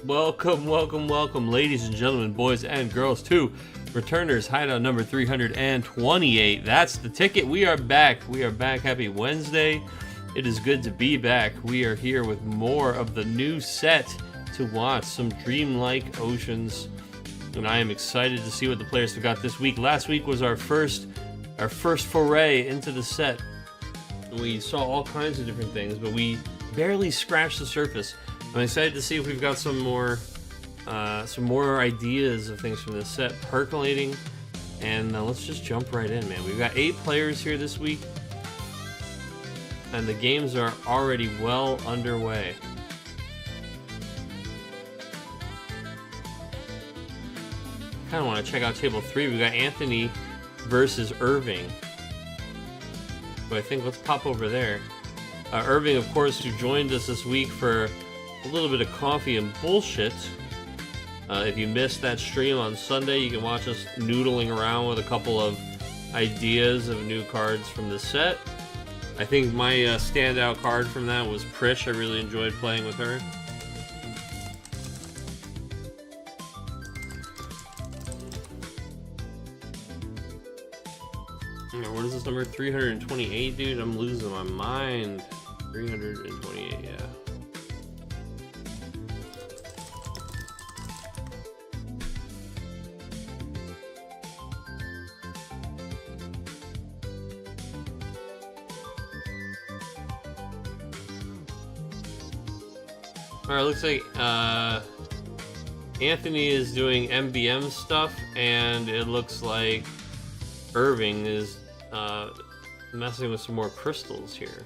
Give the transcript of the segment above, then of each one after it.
Welcome, ladies and gentlemen, boys and girls, to Returners Hideout number 328. That's the ticket. We are back. Happy Wednesday. It is good to be back. We are here with more of the new set to watch, some Dreamlike Oceans, and I am excited to see what the players have got this week. Last week was our first foray into the set. We saw all kinds of different things, but we barely scratched the surface. I'm excited to see if we've got some more ideas of things from this set percolating, and let's just jump right in, man. We've got 8 players here this week, and the games are already well underway. Kind of want to check out table 3. We've got Anthony versus Irving. So I think let's pop over there. Irving, of course, who joined us this week for a little bit of coffee and bullshit. If you missed that stream on Sunday, you can watch us noodling around with a couple of ideas of new cards from the set. I think my standout card from that was Prish. I really enjoyed playing with her. What is this number? 328, dude? I'm losing my mind. 328, yeah. Alright, looks like Anthony is doing MBM stuff, and it looks like Irving is messing with some more crystals here.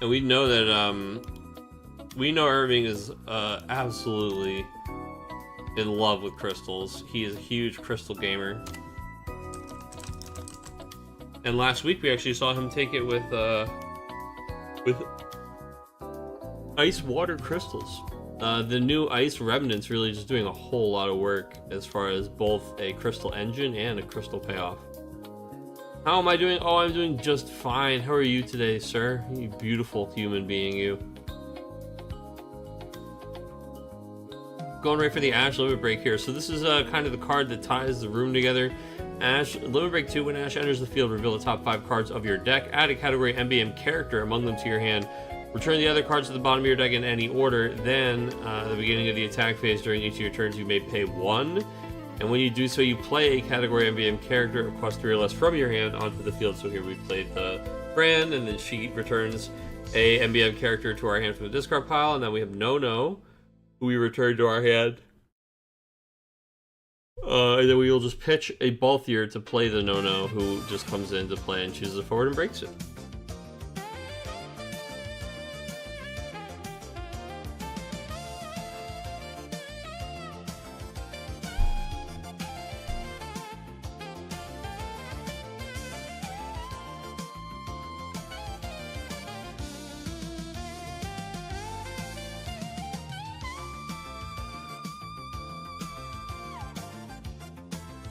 And we know that Irving is absolutely in love with crystals. He is a huge crystal gamer. And last week we actually saw him take it with ice water crystals. The new ice remnants really just doing a whole lot of work as far as both a crystal engine and a crystal payoff. How am I doing? Oh, I'm doing just fine. How are you today, sir? You beautiful human being, you. Going right for the Ash Limit Break here. So this is kind of the card that ties the room together. Ash Limit Break 2. When Ash enters the field, reveal the top 5 cards of your deck. Add a category MBM character among them to your hand. Return the other cards to the bottom of your deck in any order. Then, at the beginning of the attack phase, during each of your turns, you may pay 1. And when you do so, you play a category MBM character, request 3 or less from your hand onto the field. So here we played the Fran, and then she returns a MBM character to our hand from the discard pile. And then we have No, who we return to our hand. And then we will just pitch a Balthier to play the No, who just comes in to play and chooses a forward and breaks it.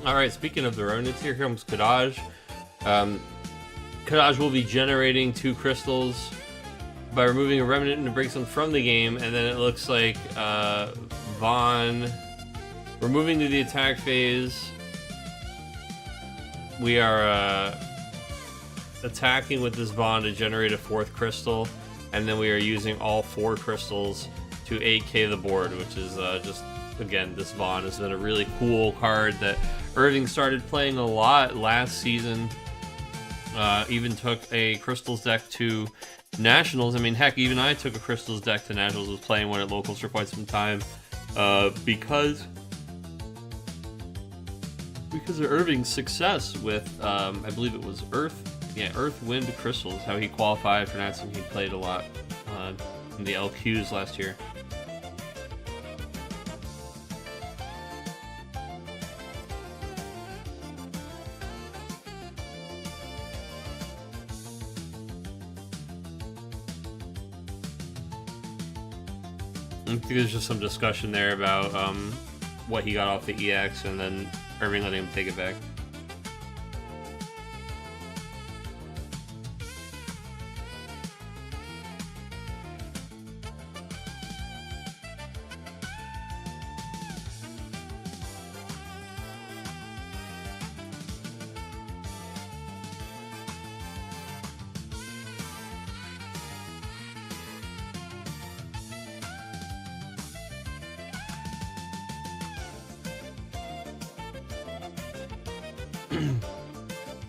Alright, speaking of the remnants, here comes Kadaj. Kadaj will be generating 2 crystals by removing a remnant and breaks them from the game, and then it looks like Vaughn, we're moving to the attack phase. We are attacking with this Vaughn to generate a 4th crystal, and then we are using all 4 crystals to 8k the board, which is just, again, this Vaughn has been a really cool card that Irving started playing a lot last season. Even took a Crystals deck to Nationals. I mean, heck, even I took a Crystals deck to Nationals, was playing one at Locals for quite some time. Because of Irving's success with, I believe it was Earth, Wind, Crystals, how he qualified for Nats, and he played a lot in the LQs last year. I think there's just some discussion there about what he got off the EX, and then Irving letting him take it back.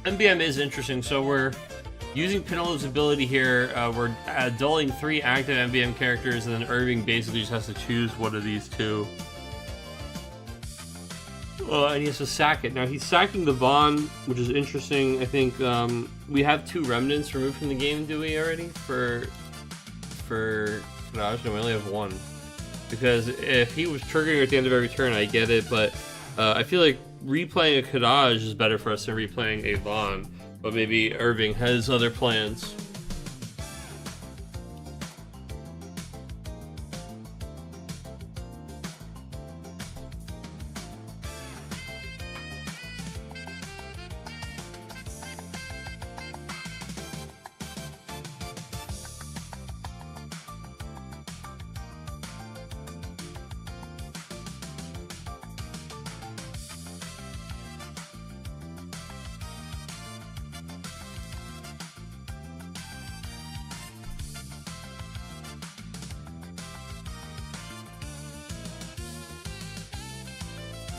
MBM is interesting. So we're using Penello's ability here. We're dulling 3 active MBM characters, and then Irving basically just has to choose one of these 2. And he has to sack it. Now he's sacking the Vaughn, which is interesting. I think we have 2 remnants removed from the game, do we already? For Kadaj? No, we only have 1. Because if he was triggering at the end of every turn, I get it, but I feel like replaying a Kadaj is better for us than replaying a Vaughn. But maybe Irving has other plans.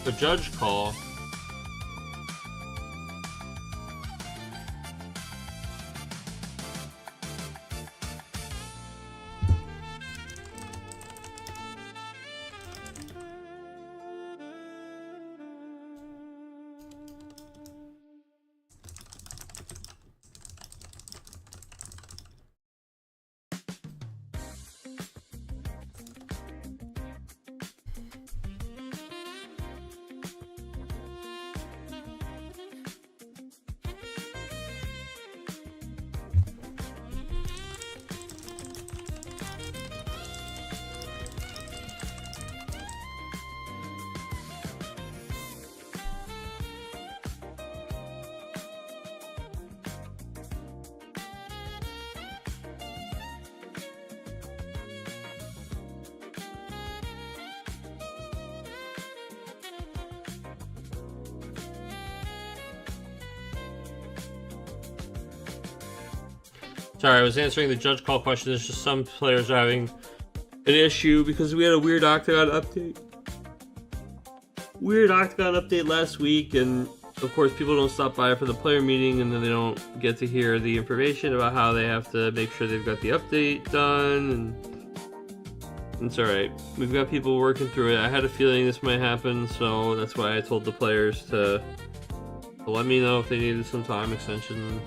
The judge call. Sorry, I was answering the judge call question. It's just some players are having an issue because we had a weird Octagon update. Last week, and of course people don't stop by for the player meeting, and then they don't get to hear the information about how they have to make sure they've got the update done, and it's alright. We've got people working through it. I had a feeling this might happen, so that's why I told the players to let me know if they needed some time extension.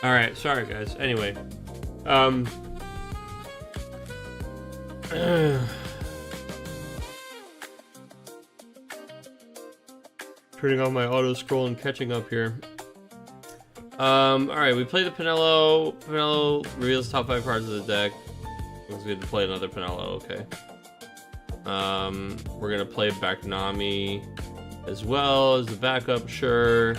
Alright, sorry guys. Anyway. Turning on my auto scroll and catching up here. Alright, we play the Penello. Penello reveals top 5 cards of the deck. Looks good to play another Penello, okay. We're gonna play back Nami as well as the backup, sure.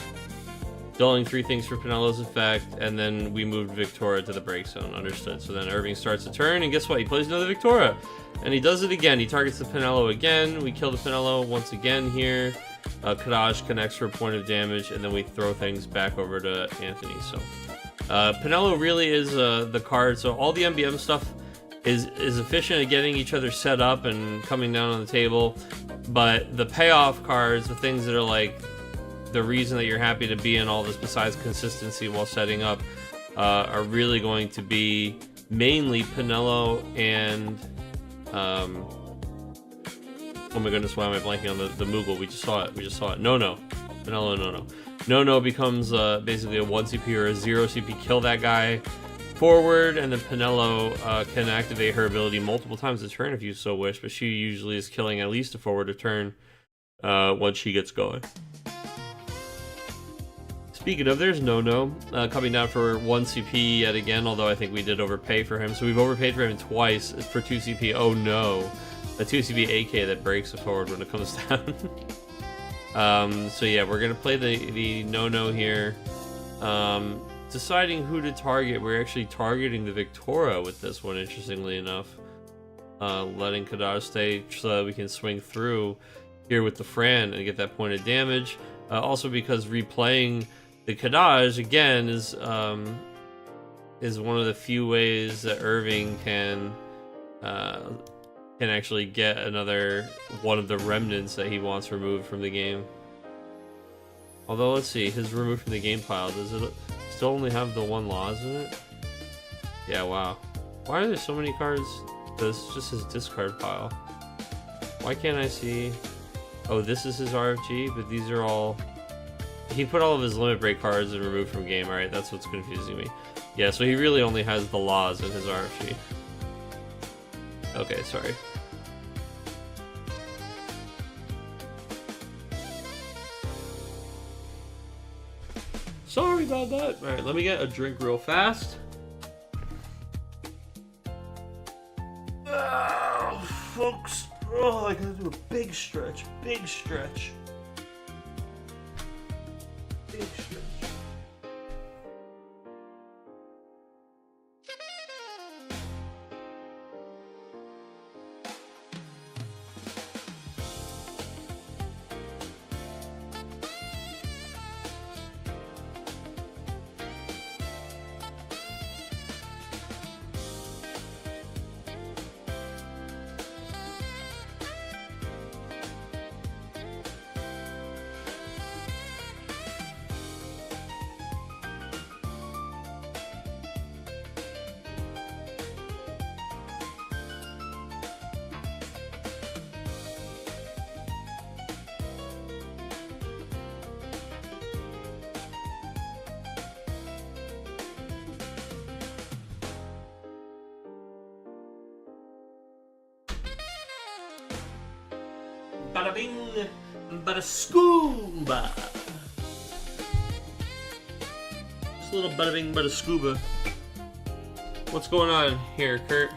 Dulling 3 things for Penello's effect, and then we moved Victoria to the break zone. Understood. So then Irving starts the turn, and guess what? He plays another Victoria. And he does it again. He targets the Penello again. We kill the Penello once again here. Kadaj connects for a point of damage, and then we throw things back over to Anthony. So Penello really is the card. So all the MBM stuff is efficient at getting each other set up and coming down on the table. But the payoff cards, the things that are like the reason that you're happy to be in all this besides consistency while setting up, are really going to be mainly Penello and oh my goodness, why am I blanking on the Moogle? We just saw it. No. Penello, no. No becomes basically a 1 CP or a 0 CP, kill that guy forward, and then Penelo can activate her ability multiple times a turn if you so wish, but she usually is killing at least a forward a turn once she gets going. Speaking of, there's No coming down for 1 CP yet again, although I think we did overpay for him. So we've overpaid for him twice for 2 CP. Oh no. A 2 CP AK that breaks a forward when it comes down. So yeah, we're going to play the No here. Deciding who to target. We're actually targeting the Victoria with this one, interestingly enough. Letting Kadar stay so that we can swing through here with the Fran and get that point of damage. Also because replaying the Kadaj again is one of the few ways that Irving can actually get another one of the remnants that he wants removed from the game. Although let's see, his removed from the game pile, does it still only have the 1 Laws in it? Yeah, wow. Why are there so many cards? This is just his discard pile. Why can't I see? Oh, this is his RFG, but these are all... He put all of his limit break cards and removed from game. Alright, that's what's confusing me. Yeah, so he really only has the Laws in his RFG. Okay, sorry. Sorry about that. Alright, let me get a drink real fast. Folks. Oh, I gotta do a big stretch. Big stretch. Big stretch. Bada bing, bada scuba. Just a little bada bing, bada scuba. What's going on here, Kurt?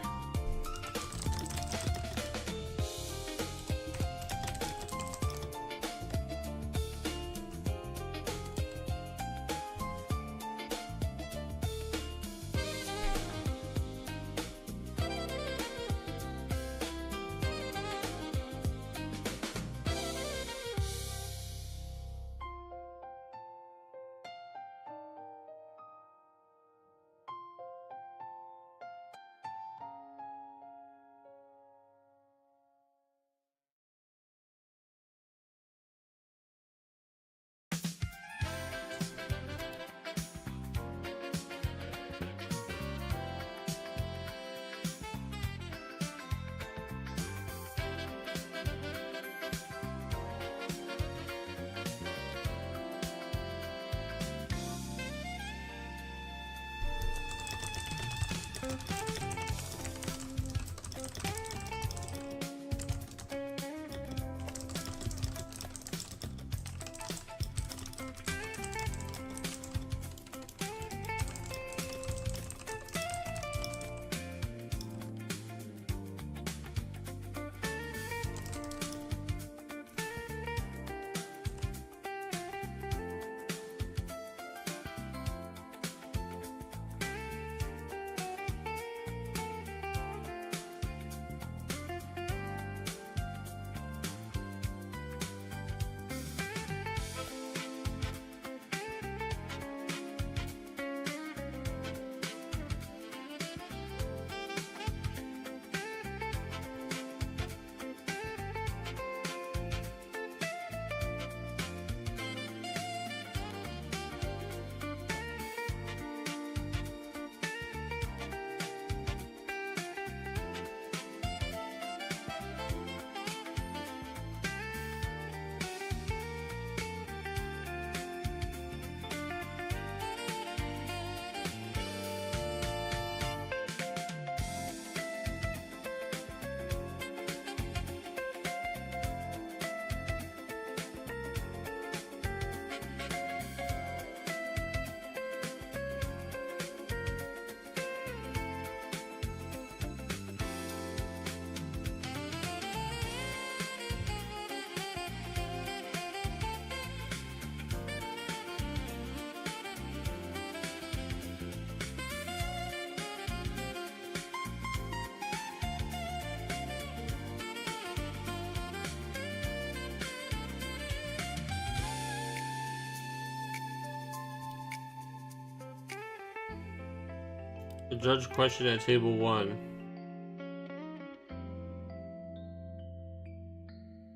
The judge question at table 1.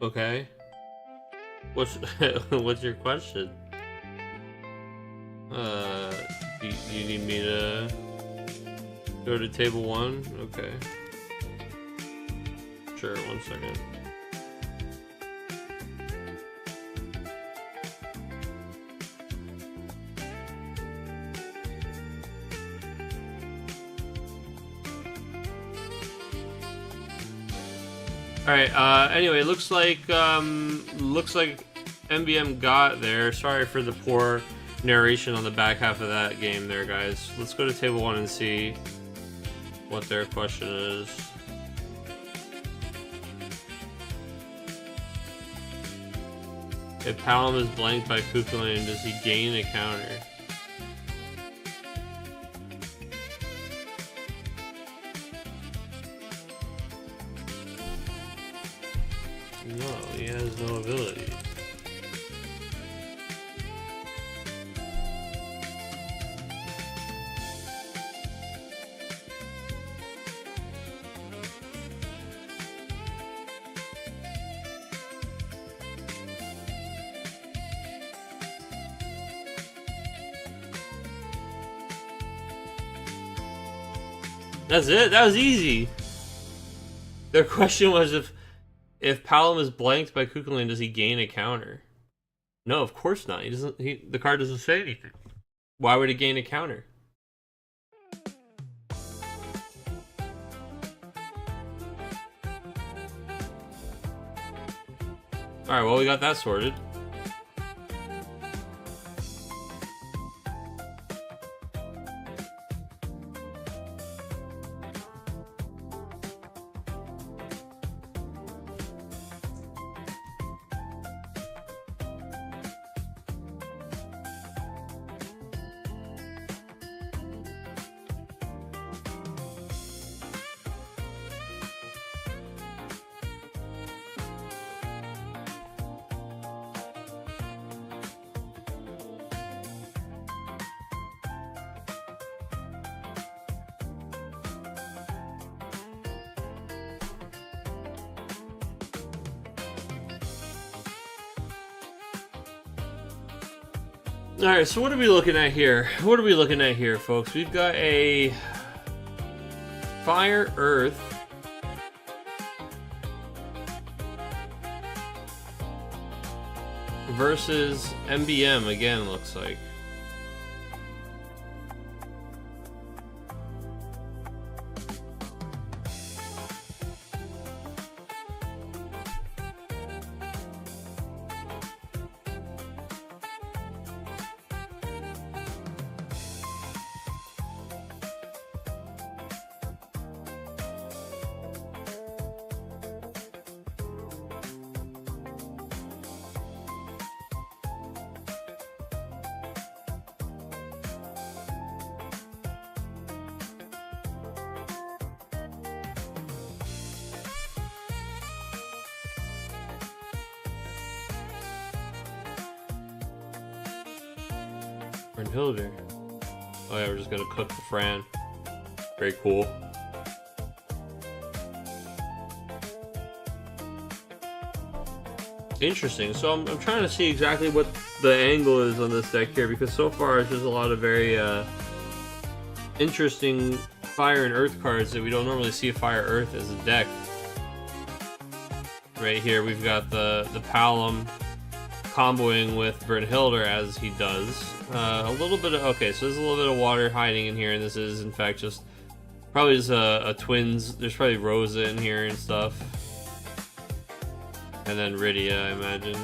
Okay. What's your question? Do you need me to go to table 1? Okay. Sure, 1 second. Alright, anyway, looks like MBM got there. Sorry for the poor narration on the back half of that game there, guys. Let's go to table 1 and see what their question is. If Palom is blanked by Kukulane, does he gain a counter? No, he has no ability. That's it. That was easy. Their question was if Palom is blanked by Kukulane, does he gain a counter? No, of course not. He doesn't. The card doesn't say anything. Why would it gain a counter? All right. Well, we got that sorted. Alright, so what are we looking at here? What are we looking at here, folks? We've got a Fire Earth versus MBM again, looks like. Hilder. Oh yeah, we're just gonna cook the Fran. Very cool. Interesting. So I'm trying to see exactly what the angle is on this deck here, because so far it's just a lot of very interesting Fire and Earth cards that we don't normally see Fire Earth as a deck. Right here we've got the Palom comboing with Brynhildr as he does. A little bit of, okay, so there's a little bit of water hiding in here, and this is in fact just probably just a twins. There's probably Rosa in here and stuff, and then Rydia, I imagine.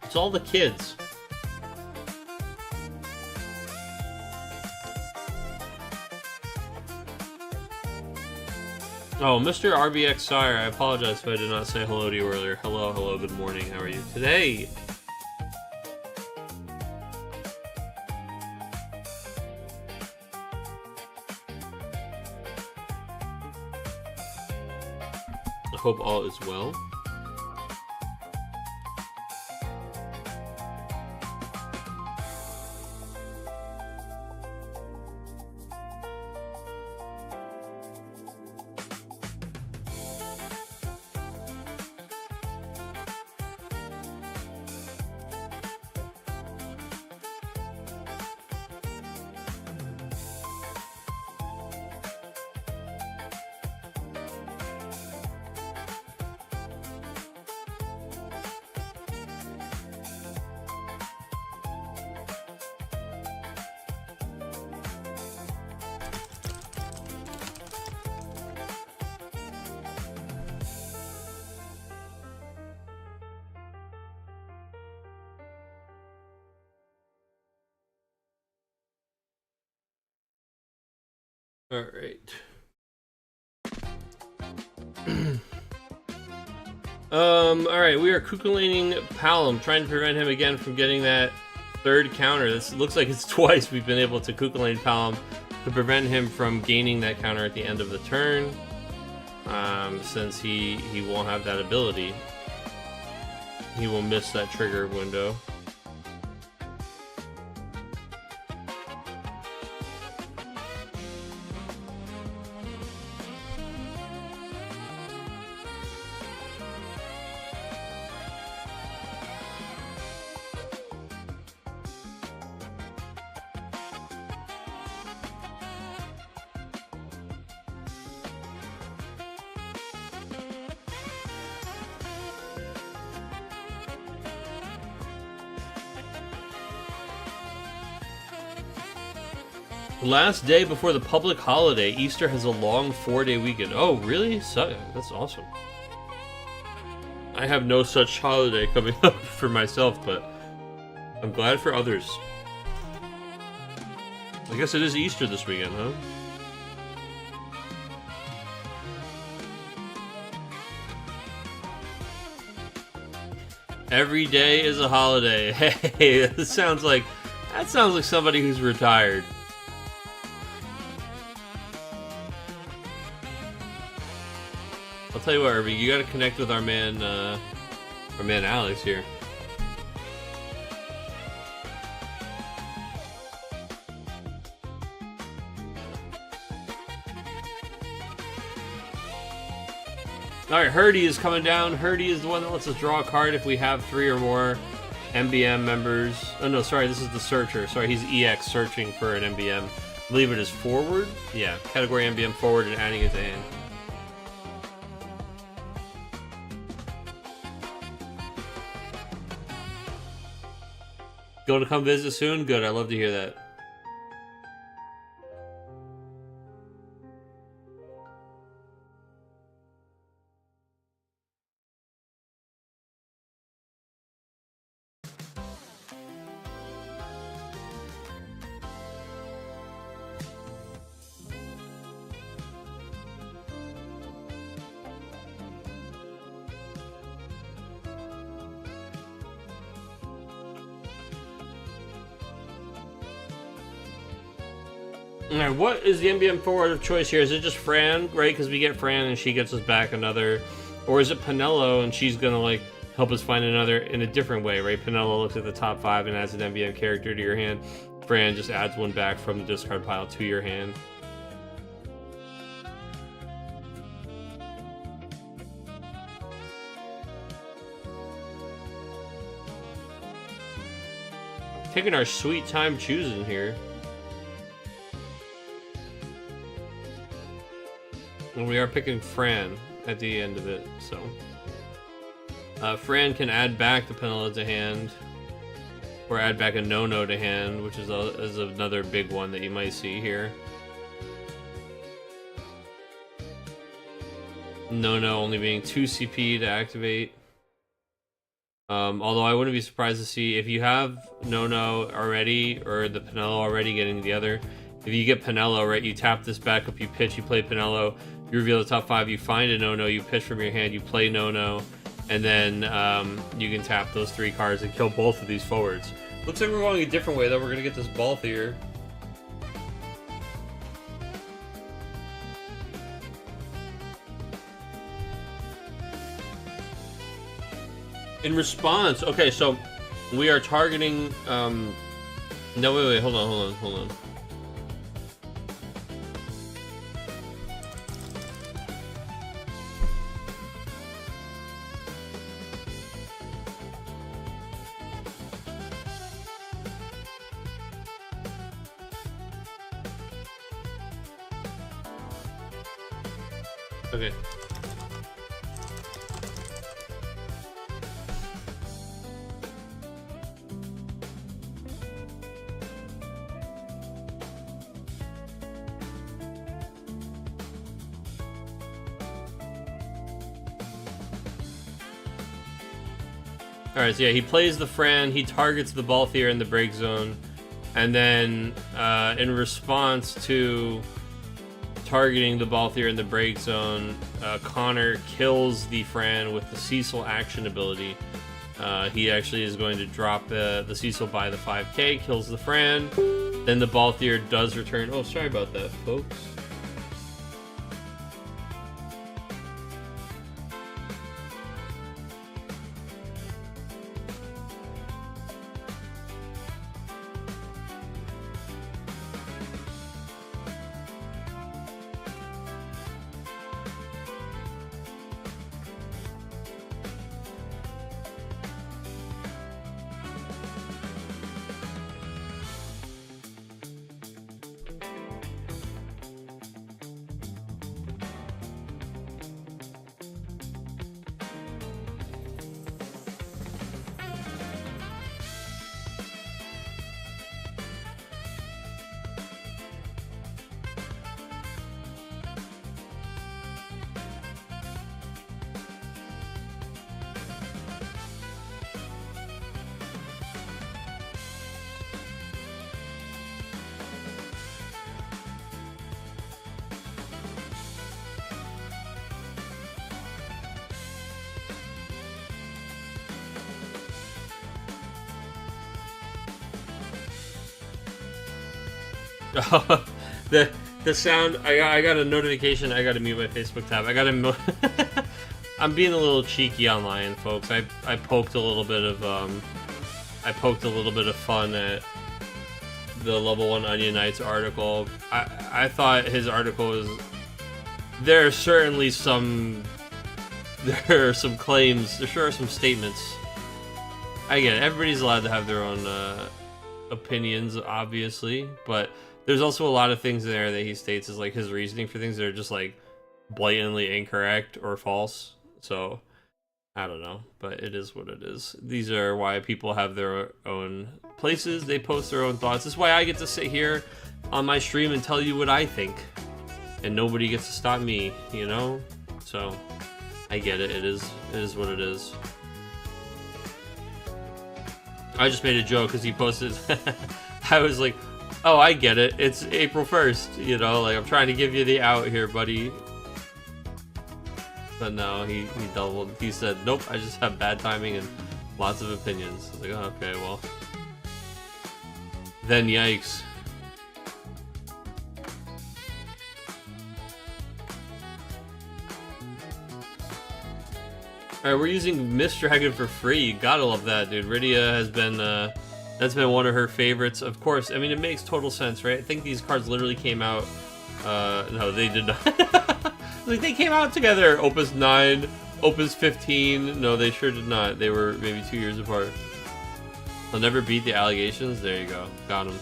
It's all the kids. Oh, Mr. RBX Sire, I apologize if I did not say hello to you earlier. Hello, hello, good morning. How are you today? I hope all is well. All right. All right, we are Kukulaning Palom, trying to prevent him again from getting that third counter. This looks like it's twice we've been able to Kukulane Palom to prevent him from gaining that counter at the end of the turn, since he won't have that ability. He will miss that trigger window. Last day before the public holiday, Easter has a long 4-day weekend. Oh, really? So, that's awesome. I have no such holiday coming up for myself, but I'm glad for others. I guess it is Easter this weekend, huh? Every day is a holiday. Hey, that sounds like somebody who's retired. I'll tell you what, Irving, you gotta connect with our man Alex here. Alright, Herdy is coming down. Herdy is the one that lets us draw a card if we have 3 or more MBM members. Oh no, sorry, this is the searcher. Sorry, he's EX searching for an MBM. I believe it is forward. Yeah, category MBM forward and adding it to hand. Going to come visit soon? Good, I love to hear that. Alright, what is the MBM forward of choice here? Is it just Fran, right? Because we get Fran and she gets us back another. Or is it Penelo and she's gonna like help us find another in a different way, right? Penelo looks at the top 5 and adds an MBM character to your hand. Fran just adds one back from the discard pile to your hand. Taking our sweet time choosing here. And we are picking Fran at the end of it, so. Fran can add back the Penelo to hand, or add back a no-no to hand, which is another big one that you might see here. No-no only being 2 CP to activate. Although I wouldn't be surprised to see if you have no-no already, or the Penelo already getting together. If you get Penelo, right, you tap this back up, you pitch, you play Penelo, you reveal the top 5, you find a no-no, you pitch from your hand, you play no-no, and then you can tap those 3 cards and kill both of these forwards. Looks like we're going a different way, though. We're going to get this Balthier. In response, okay, so we are targeting, no, wait, hold on. Okay. Alright, so yeah, he plays the Fran, he targets the Balthier in the break zone, and then in response to targeting the Balthier in the break zone. Connor kills the Fran with the Cecil action ability. He actually is going to drop the Cecil by the 5k, kills the Fran. Then the Balthier does return. Oh, sorry about that, folks. The sound, I got a notification. I got to mute my Facebook tab. I'm being a little cheeky online, folks. I poked a little bit of fun at the Level 1 Onion Knights article. I thought his article was, there are some claims, there sure are some statements. I get it, everybody's allowed to have their own opinions, obviously, but there's also a lot of things in there that he states as like his reasoning for things that are just like blatantly incorrect or false. So I don't know, but it is what it is. These are why people have their own places. They post their own thoughts. This is why I get to sit here on my stream and tell you what I think, and nobody gets to stop me, you know? So I get it. It is what it is. I just made a joke because he posted. I was like, oh, I get it. It's April 1st, you know, like I'm trying to give you the out here, buddy. But no, he doubled. He said, nope, I just have bad timing and lots of opinions. I was like, oh, okay, well. Then yikes. Alright, we're using Mist Dragon for free. You gotta love that, dude. Rydia has been, that's been one of her favorites. Of course, I mean, it makes total sense, right? I think these cards literally came out, no, they did not. Like, they came out together. Opus 9, Opus 15. No, they sure did not. They were maybe 2 years apart. They'll never beat the allegations. There you go. Got him.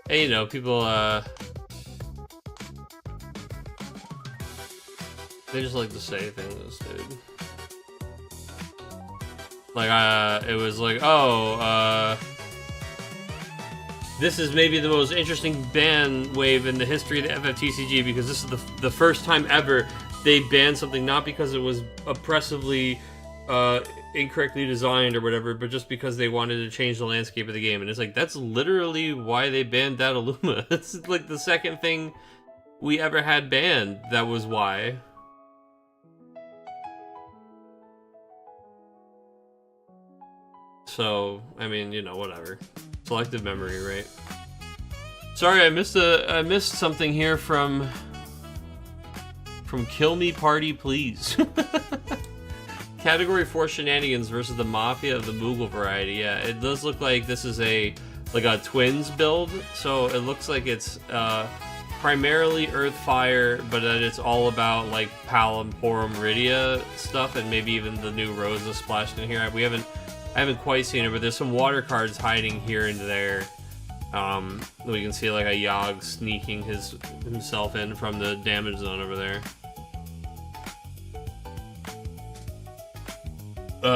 Hey, you know, people, they just like to say things, dude. Like, it was like, oh, this is maybe the most interesting ban wave in the history of the FFTCG because this is the first time ever they banned something, not because it was oppressively, incorrectly designed or whatever, but just because they wanted to change the landscape of the game. And it's like, that's literally why they banned Dataluma. It's like the second thing we ever had banned. That was why. So, I mean, you know, whatever. Selective memory, right? Sorry, I missed something here from Kill Me Party Please. Category 4 shenanigans versus the Mafia of the Moogle variety. Yeah, it does look like this is like a twins build. So it looks like it's primarily Earth Fire, but then it's all about like Palom, Porum, Rydia stuff, and maybe even the new Rosa splashed in here. I haven't quite seen it, but there's some water cards hiding here and there. We can see like a Yogg sneaking himself in from the damage zone over there.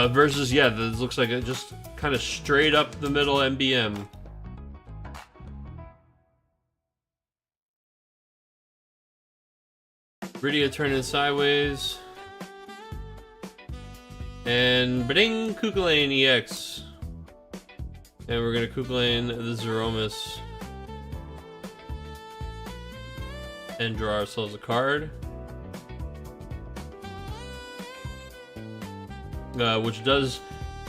Versus, yeah, this looks like it just kind of straight up the middle MBM. Rydia turning sideways. And Bading Kukulane EX. And we're gonna Kukulane the Zeromus. And draw ourselves a card. Which does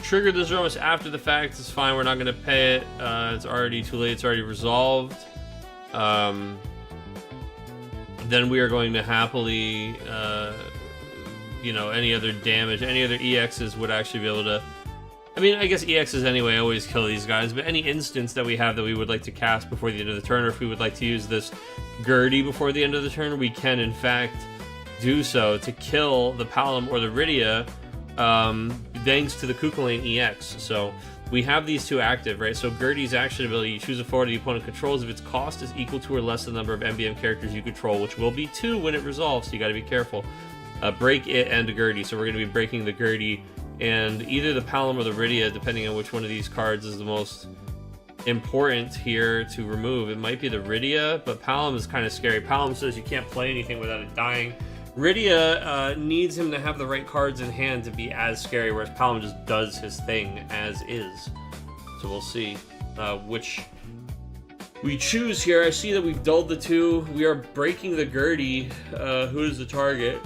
trigger the Zeromus after the fact. It's fine, we're not gonna pay it. It's already too late, it's already resolved. Then we are going to happily, you know, any other damage, any other EXs would actually be able to... I mean, I guess EXs anyway always kill these guys, but any instance that we have that we would like to cast before the end of the turn, or if we would like to use this Gertie before the end of the turn, we can, in fact, do so to kill the Palom or the Rydia, thanks to the Kukulane EX. So we have these two active, right? So Gertie's action ability, you choose a forward the opponent controls if its cost is equal to or less than the number of MBM characters you control, which will be 2 when it resolves, so you gotta be careful. Break it and Gertie, so we're gonna be breaking the Gertie and either the Palom or the Rydia, depending on which one of these cards is the most important here to remove. It might be the Rydia, but Palom is kind of scary. Palom says you can't play anything without it dying. Rydia needs him to have the right cards in hand to be as scary, whereas Palom just does his thing as is. So we'll see which we choose here. I see that we've dulled the 2. We are breaking the Gertie. Who is the target?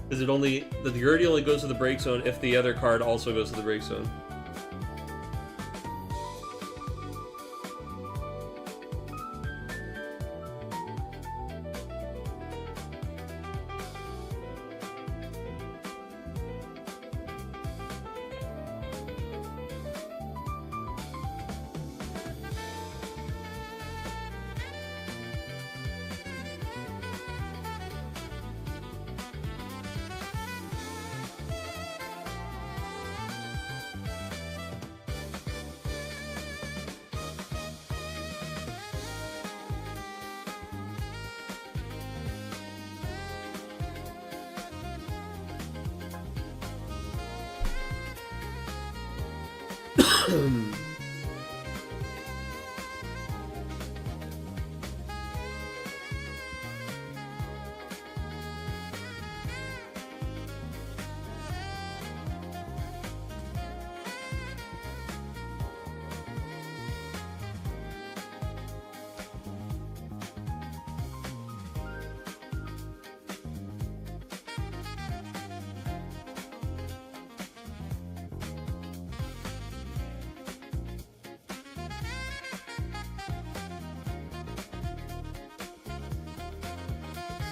Is it only... The Gertie only goes to the break zone if the other card also goes to the break zone.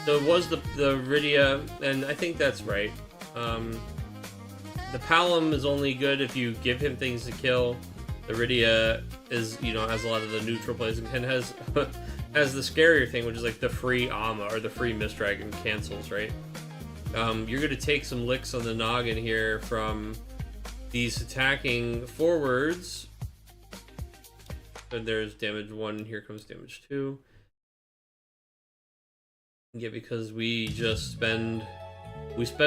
So it was the Rydia, and I think that's right. The Palom is only good if you give him things to kill. The Rydia is, you know, has a lot of the neutral plays and has has the scarier thing, which is like the free Ama or the free Mist Dragon cancels, right? You're going to take some licks on the noggin here from these attacking forwards. And there's damage 1, here comes damage 2. Yeah, because we just spend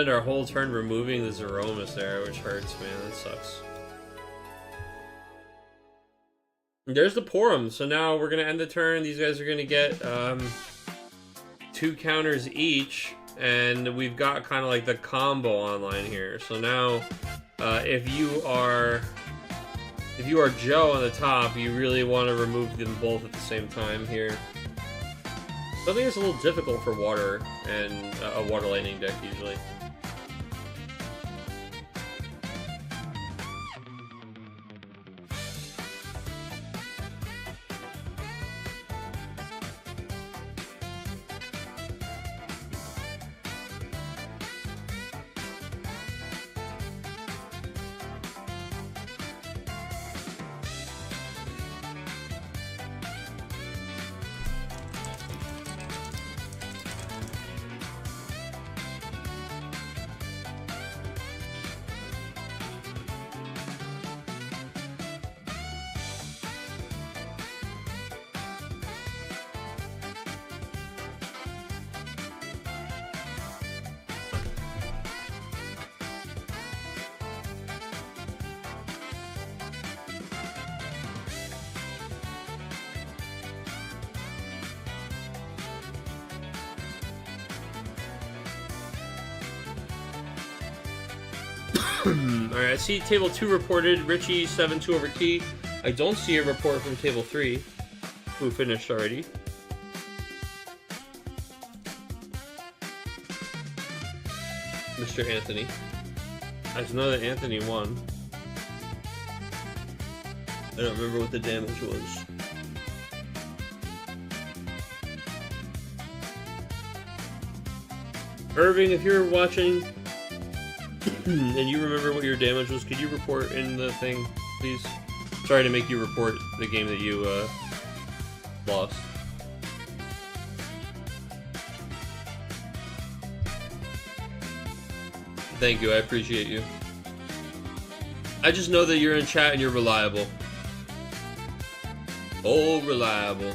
our whole turn removing the Zeromus there, which hurts, man. That sucks. There's the Porum. So now we're gonna end the turn. These guys are gonna get 2 counters each, and we've got kind of like the combo online here. So now, if you are Joe on the top, you really want to remove them both at the same time here. So I think it's a little difficult for water and a water lightning deck usually. Alright, I see table 2 reported. Richie 7-2 over T. I don't see a report from table 3, who finished already. Mr. Anthony. I just know that Anthony won. I don't remember what the damage was. Irving, if you're watching and you remember what your damage was, could you report in the thing, please? Sorry to make you report the game that you lost. Thank you, I appreciate you. I just know that you're in chat and you're reliable. Oh, reliable.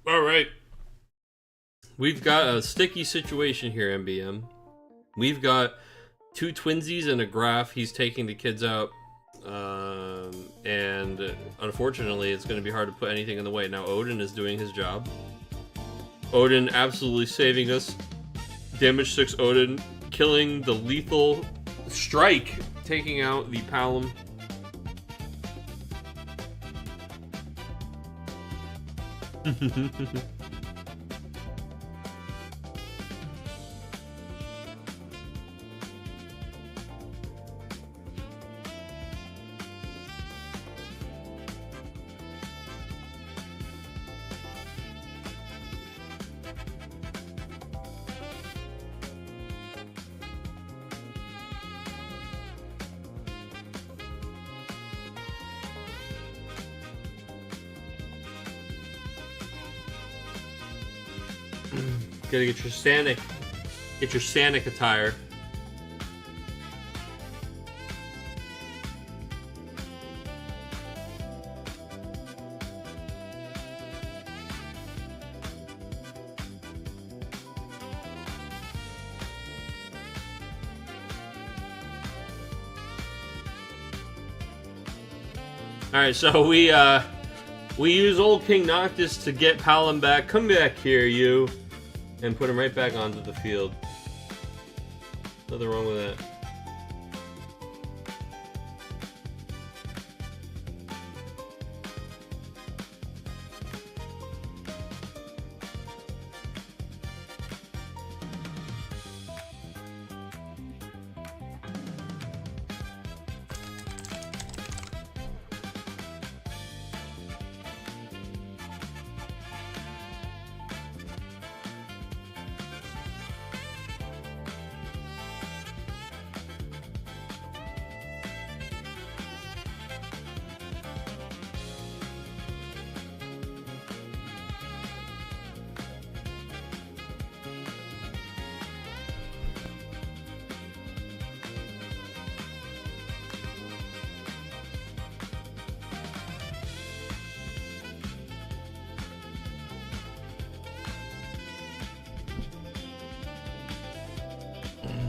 All right. We've got a sticky situation here, MBM. We've got two twinsies and a graph. He's taking the kids out. And unfortunately, it's going to be hard to put anything in the way. Now, Odin is doing his job. Odin absolutely saving us. Damage 6 Odin, killing the lethal strike, taking out the Palom. Gotta get your Sanic attire. All right, so we use old King Noctis to get Palom back. Come back here, you. And put him right back onto the field. Nothing wrong with that.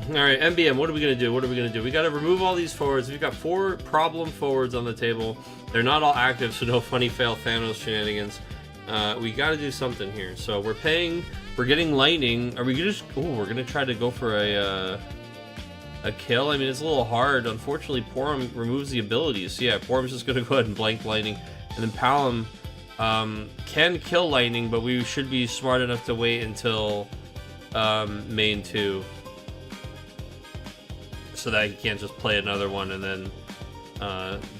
Alright, MBM, what are we going to do? What are we going to do? We got to remove all these forwards. We've got 4 problem forwards on the table. They're not all active, so no funny fail Thanos shenanigans. We got to do something here. So we're getting lightning. Are we just... Oh, we're going to try to go for a... a kill. I mean, it's a little hard. Unfortunately, Porum removes the abilities. So yeah, Porum's just gonna go ahead and blank Lightning, and then Palom can kill Lightning, but we should be smart enough to wait until main 2, so that he can't just play another one and then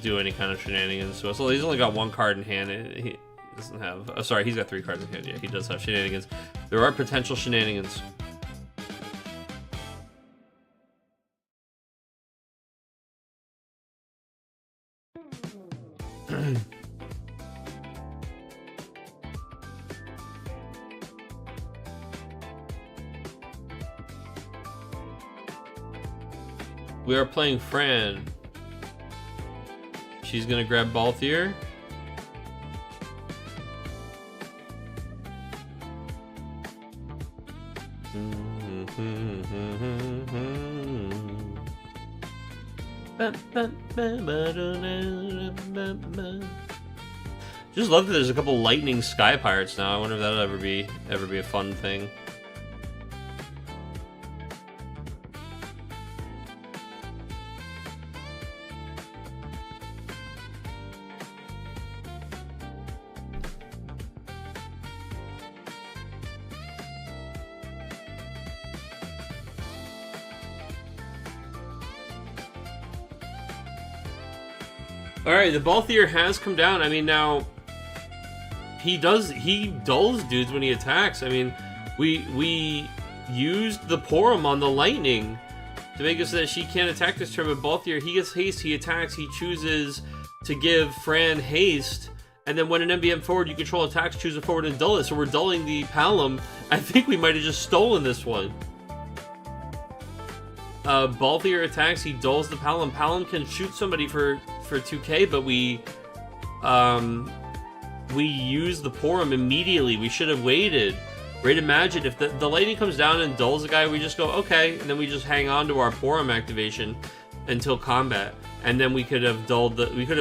do any kind of shenanigans. So he's only got 1 card in hand. He doesn't have... Oh, sorry, he's got 3 cards in hand. Yeah, he does have shenanigans. There are potential shenanigans. We are playing Fran. She's gonna grab Balthier. Just love that there's a couple lightning sky pirates now. I wonder if that'll ever be a fun thing. Alright, the Balthier has come down. I mean, now he dulls dudes when he attacks. I mean, we used the Porum on the Lightning to make it so that she can't attack this turn, but Balthier, he gets haste, he attacks, he chooses to give Fran haste, and then when an MBM forward, you control attacks, choose a forward and dull it. So we're dulling the Palom. I think we might have just stolen this one. Balthier attacks, he dulls the Palom. Palom can shoot somebody for 2k, but we use the Porum immediately. We should have waited. Great, imagine if the Lightning comes down and dulls a guy, we just go, okay, and then we just hang on to our Porum activation until combat. And then we could have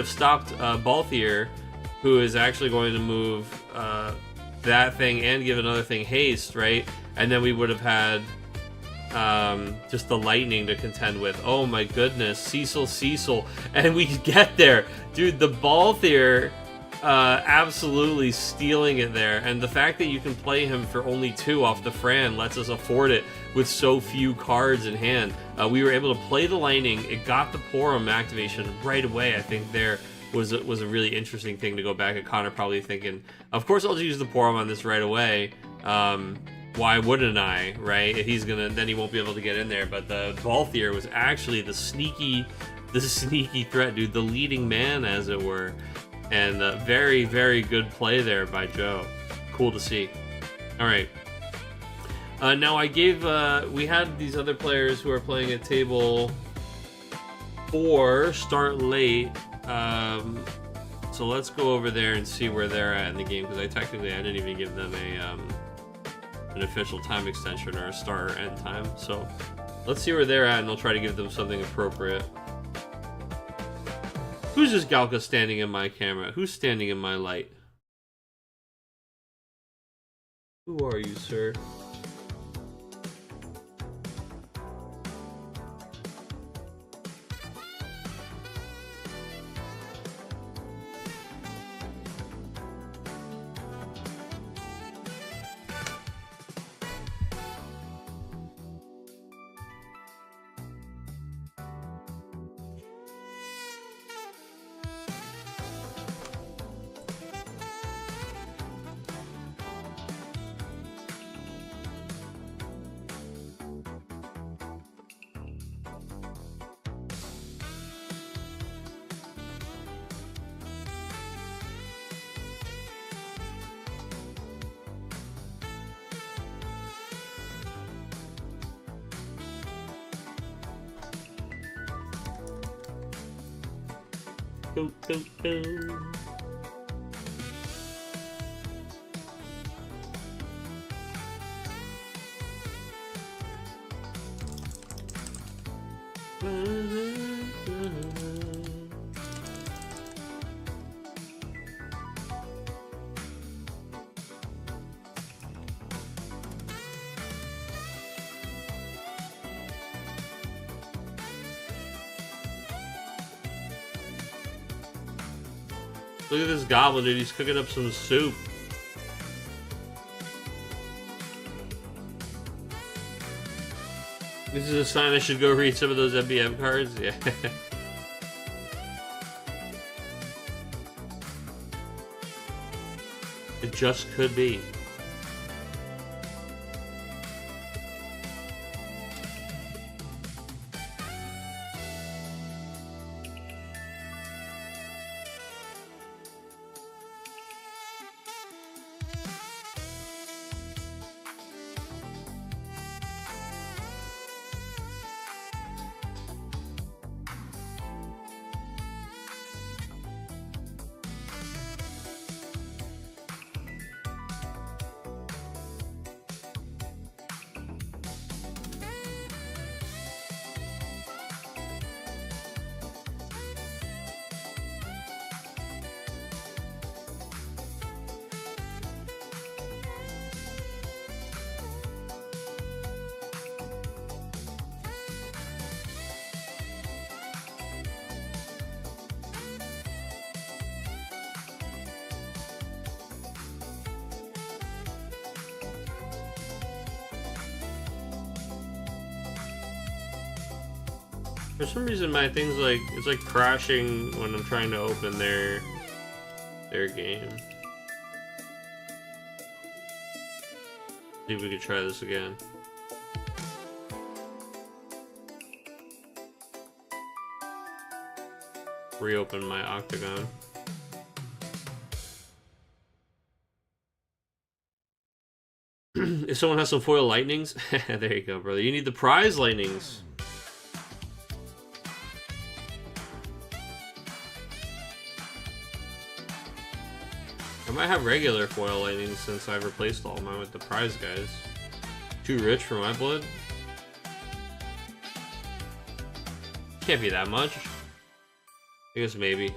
stopped Balthier, who is actually going to move that thing and give another thing haste, right? And then we would have had just the Lightning to contend with. Oh my goodness, Cecil, and we get there, dude. The Balthier absolutely stealing it there, and the fact that you can play him for only 2 off the Fran lets us afford it with so few cards in hand. We were able to play the Lightning. It got the Porum activation right away. I think there was a really interesting thing to go back at Connor probably thinking, of course I'll just use the Porum on this right away. Why wouldn't I, right? If he's gonna, then he won't be able to get in there. But the Balthier was actually the sneaky threat, dude, the leading man, as it were. And very, very good play there by Joe. Cool to see. All right. Now I gave, we had these other players who are playing at table 4 start late. So let's go over there and see where they're at in the game, because I didn't even give them an official time extension or a start or end time. So let's see where they're at, and we'll try to give them something appropriate. Who's this Galka standing in my camera? Who's standing in my light? Who are you, sir? Go, go, go. Look at this goblin, dude. He's cooking up some soup. This is a sign I should go read some of those MBM cards. Yeah. It just could be. For some reason, my thing's like, it's like crashing when I'm trying to open their game. See if we could try this again. Reopen my Octagon. If someone has some foil lightnings, there you go, brother. You need the prize lightnings. I might have regular foil lightnings since I've replaced all mine with the prize guys. Too rich for my blood? Can't be that much. I guess maybe.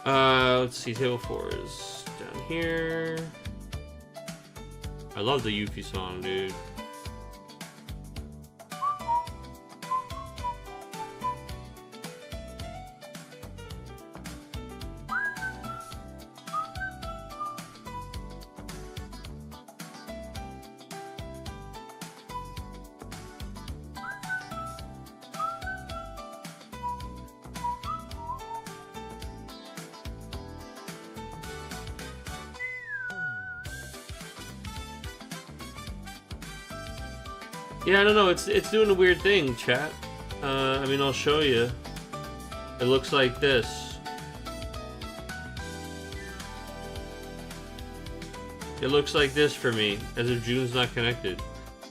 Let's see, table 4 is down here. I love the Yuffie song, dude. Yeah, I don't know. It's doing a weird thing, chat. I mean, I'll show you. It looks like this. It looks like this for me, as if June's not connected.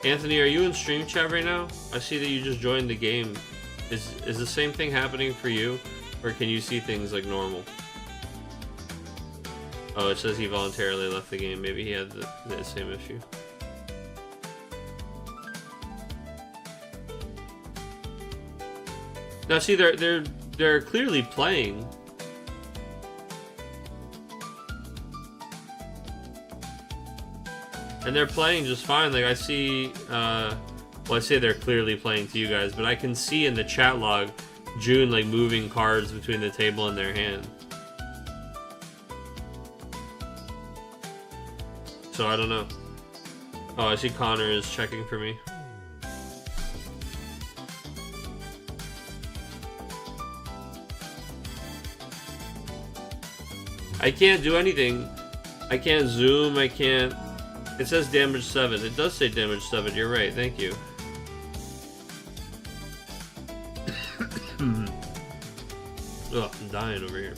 Anthony, are you in stream chat right now? I see that you just joined the game. Is the same thing happening for you, or can you see things like normal? Oh, it says he voluntarily left the game. Maybe he had the same issue. Now see, they're clearly playing. And they're playing just fine. Like I see, well, I say they're clearly playing to you guys, but I can see in the chat log June like moving cards between the table and their hand. So I don't know. Oh, I see Connor is checking for me. I can't do anything. I can't zoom, I can't... It says damage 7. It does say damage 7, you're right, thank you. Ugh, I'm dying over here.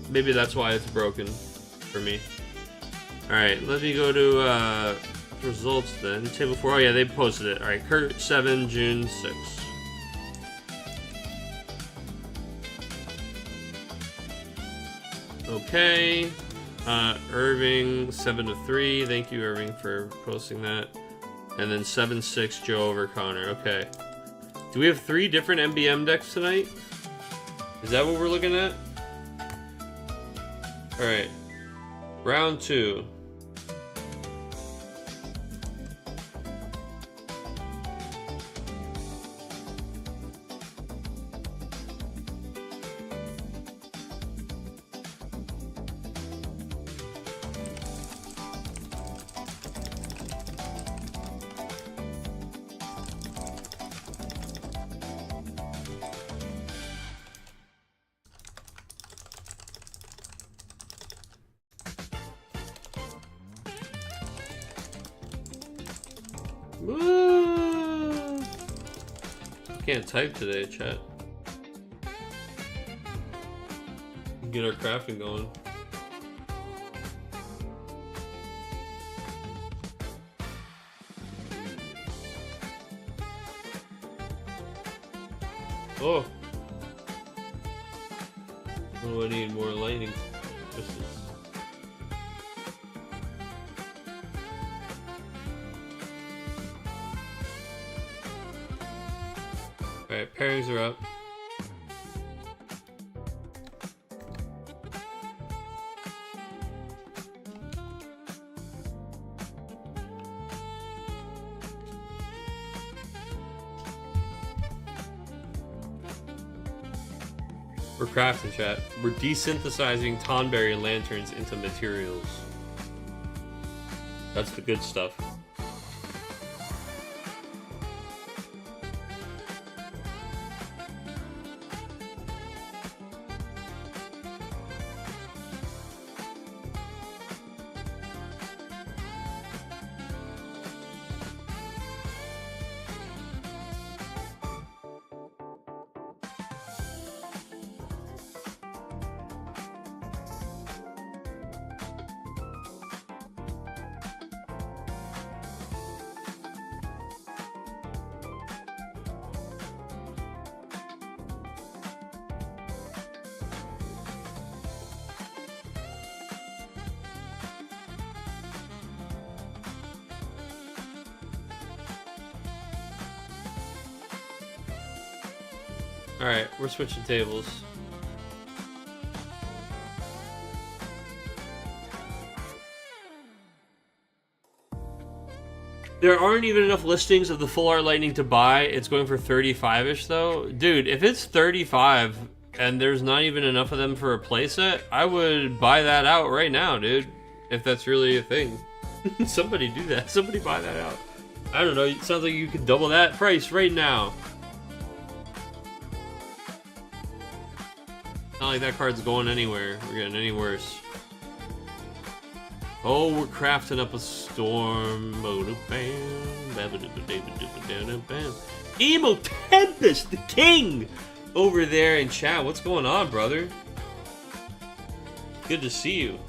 Maybe that's why it's broken for me. Alright, let me go to results then. Table 4, oh yeah, they posted it. Alright, Kurt 7, June 6. Okay, Irving 7-3. Thank you, Irving, for posting that. And then 7-6, Joe over Connor. Okay. Do we have 3 different MBM decks tonight? Is that what we're looking at? All right. Round 2. Woo! Can't type today, chat. Get our crafting going. Oh! What do I need? More lightning crystals. Alright, pairings are up. We're crafting, chat. We're desynthesizing Tonberry lanterns into materials. That's the good stuff. Alright, we're switching tables. There aren't even enough listings of the full art lightning to buy. It's going for 35-ish though. Dude, if it's 35 and there's not even enough of them for a playset, I would buy that out right now, dude. If that's really a thing. Somebody do that. Somebody buy that out. I don't know, it sounds like you could double that price right now. Not like that card's going anywhere. We're getting any worse. Oh, we're crafting up a storm. Emo Tempest, the king! Over there in chat. What's going on, brother? Good to see you.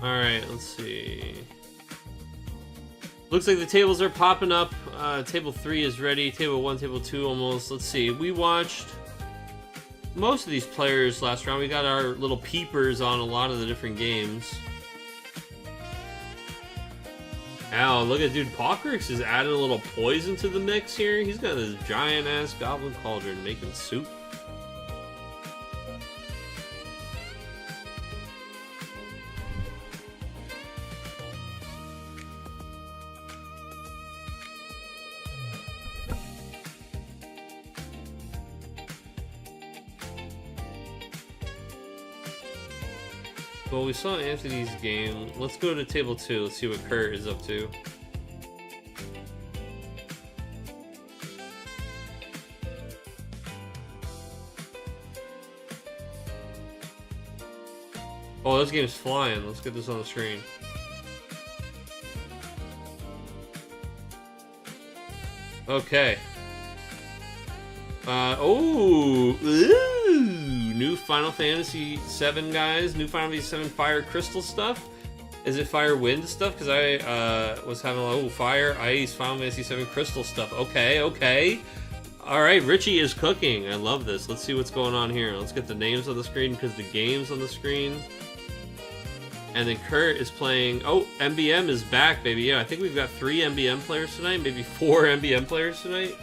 Alright, let's see. Looks like the tables are popping up. Table 3 is ready. Table 1, table 2 almost. Let's see. We watched most of these players last round. We got our little peepers on a lot of the different games. Ow, look at dude. Pokrix is adding a little poison to the mix here. He's got this giant ass goblin cauldron making soup. Well, we saw Anthony's game. Let's go to table 2. Let's see what Kurt is up to. Oh, this game's flying. Let's get this on the screen. Okay. Ooh. New Final Fantasy VII, guys. New Final Fantasy VII Fire Crystal stuff. Is it Fire Wind stuff? Because I was having like, oh, Fire, Ice, Final Fantasy VII Crystal stuff. Okay, okay. Alright, Richie is cooking. I love this. Let's see what's going on here. Let's get the names on the screen because the game's on the screen. And then Kurt is playing... Oh, MBM is back, baby. Yeah, I think we've got 3 MBM players tonight. Maybe 4 MBM players tonight.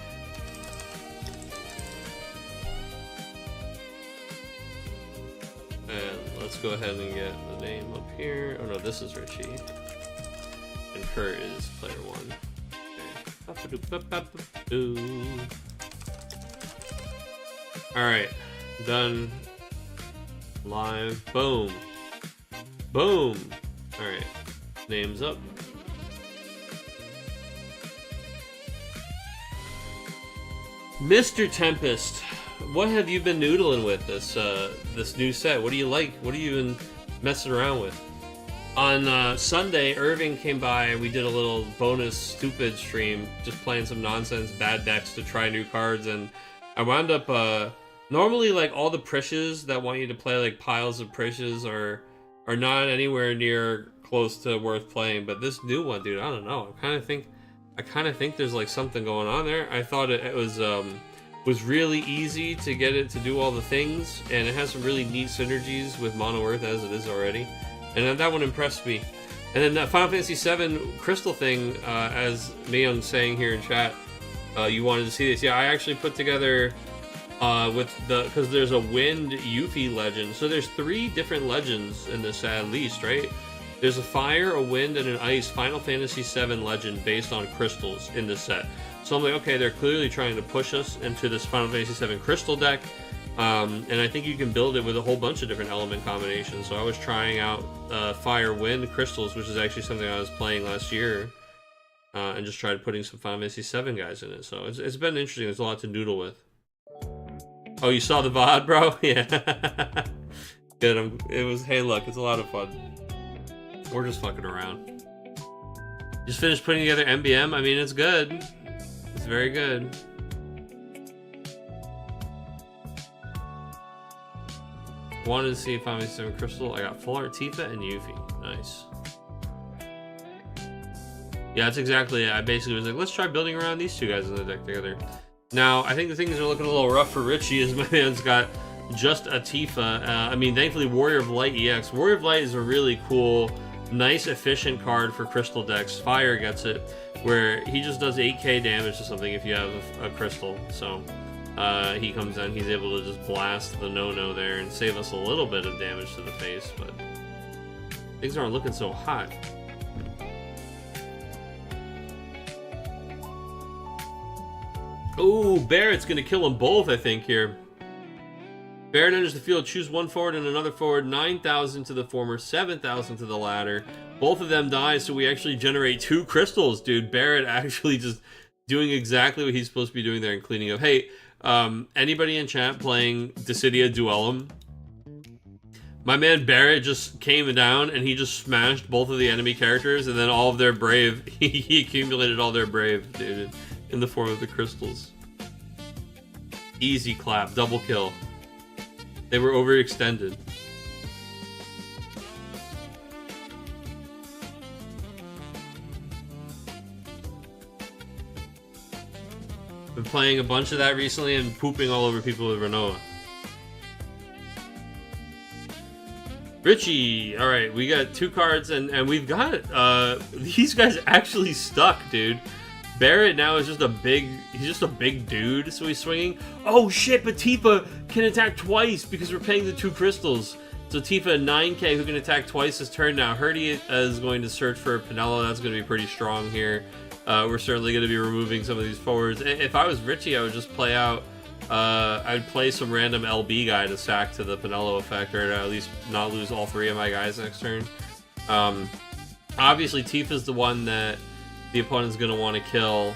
And let's go ahead and get the name up here. Oh, no, this is Richie. And Kurt is player 1. Okay. Alright. Done. Live. Boom. Boom. Alright. Name's up. Mr. Tempest, what have you been noodling with this new set? What do you like? What are you been messing around with? On Sunday, Irving came by and we did a little bonus stupid stream, just playing some nonsense bad decks to try new cards, and I wound up normally like all the Prishes that want you to play like piles of Prishes are not anywhere near close to worth playing, but this new one, dude, I don't know. I kind of think there's like something going on there. I thought it was really easy to get it to do all the things, and it has some really neat synergies with Mono Earth as it is already, and that one impressed me. And then that Final Fantasy VII Crystal thing, as Myung's saying here in chat, you wanted to see this. Yeah, I actually put together because there's a wind Yuffie legend, so there's 3 different legends in this set at least, right? There's a fire, a wind, and an ice Final Fantasy VII legend based on crystals in this set. So I'm like, okay, they're clearly trying to push us into this Final Fantasy VII crystal deck, and I think you can build it with a whole bunch of different element combinations. So I was trying out fire, wind, crystals, which is actually something I was playing last year, and just tried putting some Final Fantasy VII guys in it. So it's been interesting. There's a lot to noodle with. Oh, you saw the VOD, bro? Yeah. Good. It was, hey, look, it's a lot of fun. We're just fucking around. Just finished putting together MBM. I mean, it's good. It's very good. Wanted to see if I'm using Crystal. I got Full Art Tifa and Yuffie. Nice. Yeah, that's exactly it. I basically was like, let's try building around these 2 guys in the deck together. Now, I think the things are looking a little rough for Richie, as my man's got just a Tifa. I mean, thankfully, Warrior of Light EX. Warrior of Light is a really cool, nice, efficient card for crystal decks. Fire gets it, where he just does 8k damage to something if you have a crystal. So he comes in, he's able to just blast the no-no there and save us a little bit of damage to the face, but things aren't looking so hot. Ooh, Barrett's gonna kill them both, I think, here. Barrett enters the field, choose 1 forward and another forward, 9,000 to the former, 7,000 to the latter. Both of them die, so we actually generate 2 crystals, dude. Barrett actually just doing exactly what he's supposed to be doing there and cleaning up. Hey, anybody in chat playing Dissidia Duellum? My man Barrett just came down and he just smashed both of the enemy characters, and then all of their brave, he accumulated all their brave, dude, in the form of the crystals. Easy clap, double kill. They were overextended. Been playing a bunch of that recently and pooping all over people with Renoa. Richie, all right, we got 2 cards and we've got these guys actually stuck, dude. Barrett now is just he's just a big dude, so he's swinging. Oh shit, but Tifa can attack twice because we're paying the 2 crystals. So Tifa 9k who can attack twice his turn now. Herdy is going to search for Pinello. That's going to be pretty strong here. We're certainly going to be removing some of these forwards. If I was Richie, I would just play out, I'd play some random LB guy to sack to the Pinello effect, or to at least not lose all 3 of my guys next turn. Obviously Tifa's the one that the opponent's going to want to kill.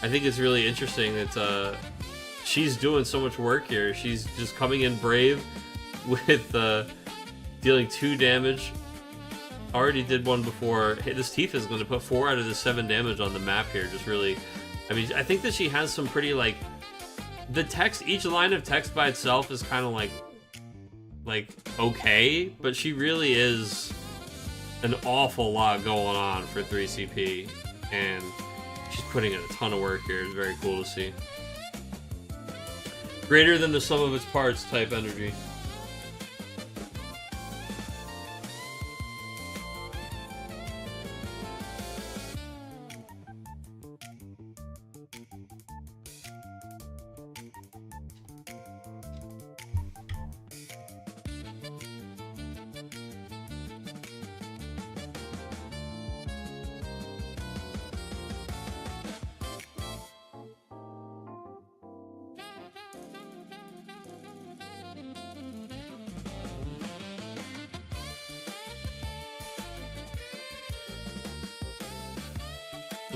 I think it's really interesting that she's doing so much work here. She's just coming in brave with dealing 2 damage. Already did 1 before. Hey, this Tifa's going to put 4 out of the 7 damage on the map here. Just really, I mean, I think that she has some pretty, like, the text, each line of text by itself is kind of like okay, but she really is an awful lot going on for 3 CP. And she's putting in a ton of work here. It's very cool to see. Greater than the sum of its parts type energy.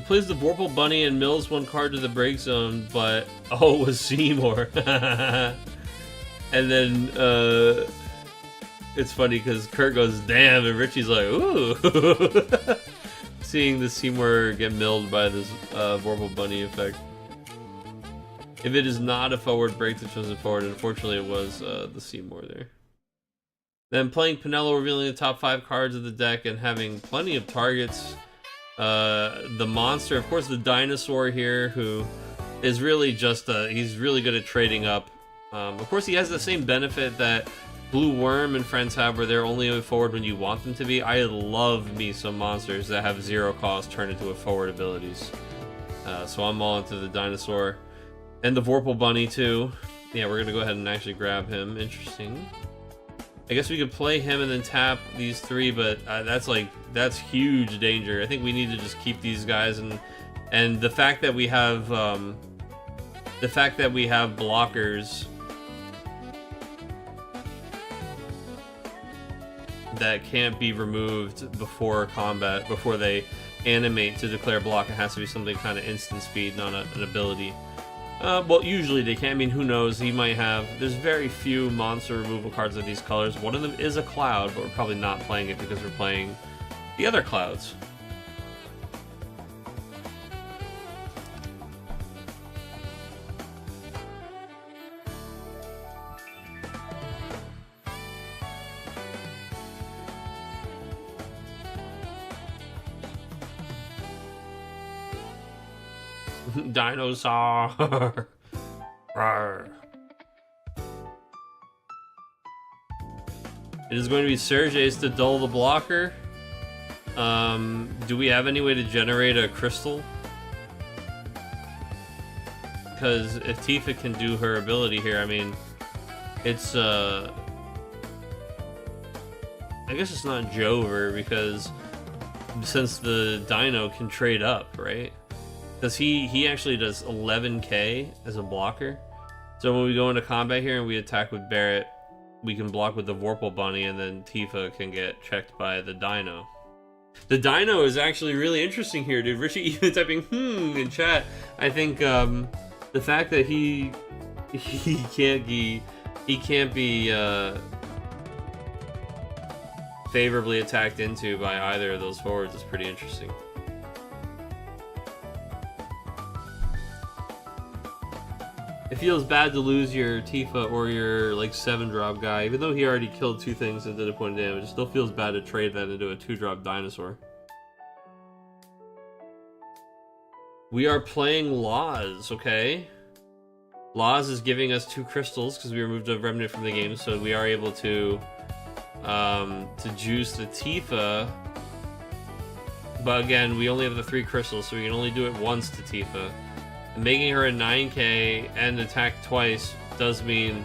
plays the Vorpal Bunny and mills one card to the break zone, but oh, it was Seymour. And then it's funny because Kurt goes, damn, and Richie's like, ooh. Seeing the Seymour get milled by this Vorpal Bunny effect. If it is not a forward break that shows it forward, unfortunately it was the Seymour there. Then playing Pinello, revealing the top 5 cards of the deck and having plenty of targets. The monster, of course, the dinosaur here, who is really just he's really good at trading up. Of course, he has the same benefit that Blue Worm and friends have, where they're only forward when you want them to be. I love me some monsters that have 0 cost turn into a forward abilities. So I'm all into the dinosaur. And the Vorpal Bunny, too. Yeah, we're going to go ahead and actually grab him. Interesting. I guess we could play him and then tap these 3, but that's huge danger. I think we need to just keep these guys, and the fact that we have blockers that can't be removed before combat, before they animate to declare block. It has to be something kind of instant speed, not an ability. Well, usually they can. I mean, who knows? He might have... There's very few monster removal cards of these colors. One of them is a cloud, but we're probably not playing it because we're playing the other clouds. Dinosaur. Rawr. It is going to be Sergei's to dull the blocker. Do we have any way to generate a crystal? Because if Tifa can do her ability here, I mean, it's I guess it's not Jover, because since the Dino can trade up, right? Because he actually does 11k as a blocker. So when we go into combat here and we attack with Barrett, we can block with the Vorpal Bunny, and then Tifa can get checked by the Dino. The Dino is actually really interesting here, dude. Richie even typing in chat. I think the fact that he can't be favorably attacked into by either of those forwards is pretty interesting. It feels bad to lose your Tifa or your like 7-drop guy, even though he already killed 2 things and did a point of damage. It still feels bad to trade that into a 2-drop dinosaur. We are playing Laws, okay? Laws is giving us 2 crystals because we removed a remnant from the game, so we are able to juice the Tifa. But again, we only have the 3 crystals, so we can only do it once to Tifa. Making her a 9k and attack twice does mean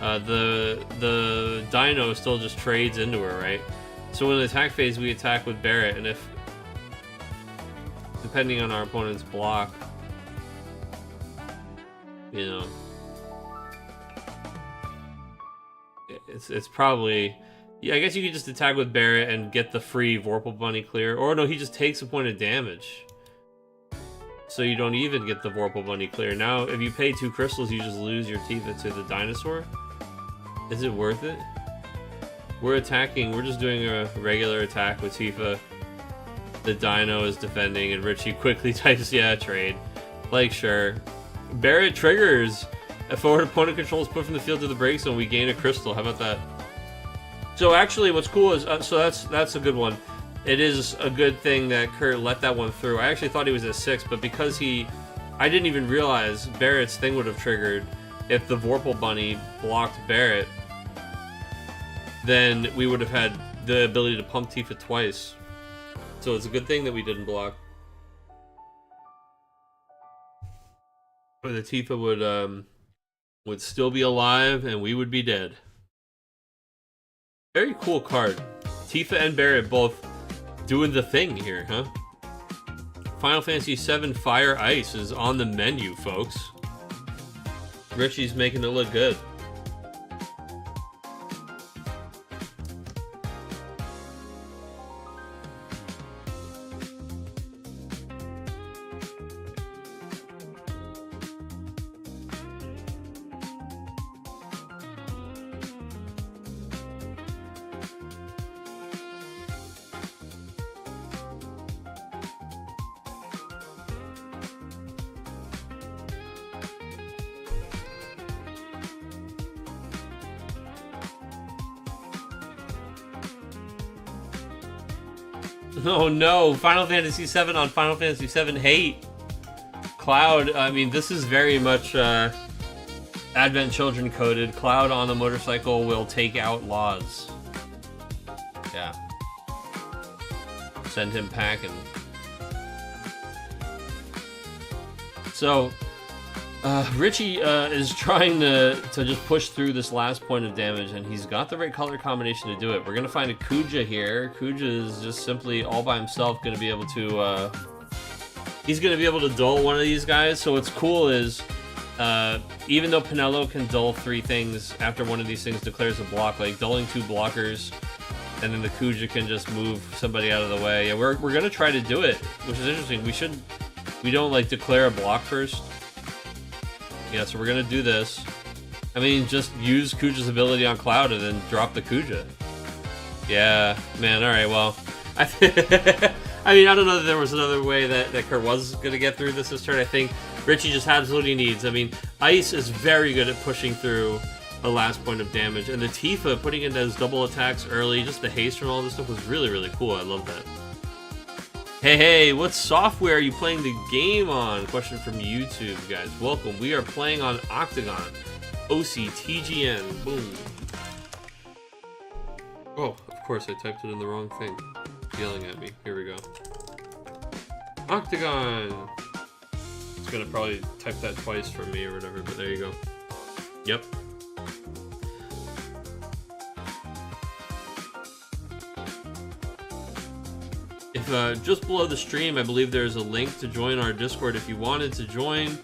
the Dino still just trades into her, right? So in the attack phase, we attack with Barrett, and if, depending on our opponent's block, you know, it's probably... Yeah, I guess you could just attack with Barrett and get the free Vorpal Bunny clear. Or no, he just takes a point of damage. So you don't even get the Vorpal Bunny clear. Now, if you pay 2 crystals, you just lose your Tifa to the dinosaur. Is it worth it? We're attacking. We're just doing a regular attack with Tifa. The Dino is defending, and Richie quickly types, yeah, trade. Like, sure. Barrett triggers. A forward opponent controls put from the field to the break zone. We gain a crystal. How about that? So actually, what's cool is... so that's a good one. It is a good thing that Kurt let that one through. I actually thought he was at 6, but because I didn't even realize Barrett's thing would have triggered if the Vorpal Bunny blocked Barrett. Then we would have had the ability to pump Tifa twice. So it's a good thing that we didn't block. Or the Tifa would still be alive and we would be dead. Very cool card. Tifa and Barrett both doing the thing here, huh? Final Fantasy VII Fire Ice is on the menu, folks. Richie's making it look good. Oh no, Final Fantasy VII on Final Fantasy VII hate. Cloud, I mean, this is very much Advent Children coded. Cloud on the motorcycle will take out laws. Yeah. Send him packing. So, Richie is trying to just push through this last point of damage, and he's got the right color combination to do it. We're going to find a Kuja here. Kuja is just simply all by himself going to be able to... he's going to be able to dull one of these guys. So what's cool is, even though Pinello can dull 3 things after one of these things declares a block, like dulling 2 blockers, and then the Kuja can just move somebody out of the way. Yeah, we're going to try to do it, which is interesting. We don't, like, declare a block first. Yeah, so we're gonna do this. I mean, just use Kuja's ability on Cloud and then drop the Kuja. Yeah, man, alright, well. I mean, I don't know that there was another way that Kurt was gonna get through this turn. I think Richie just has what he needs. I mean, Ice is very good at pushing through the last point of damage, and the Tifa, putting in those double attacks early, just the haste from all this stuff was really, really cool. I love that. Hey, what software are you playing the game on? Question from YouTube, guys. Welcome. We are playing on Octagon. OCTGN. Boom. Oh, of course, I typed it in the wrong thing. It's yelling at me. Here we go. Octagon. It's gonna probably type that twice for me or whatever, but there you go. Yep. If just below the stream, I believe there's a link to join our Discord if you wanted to join.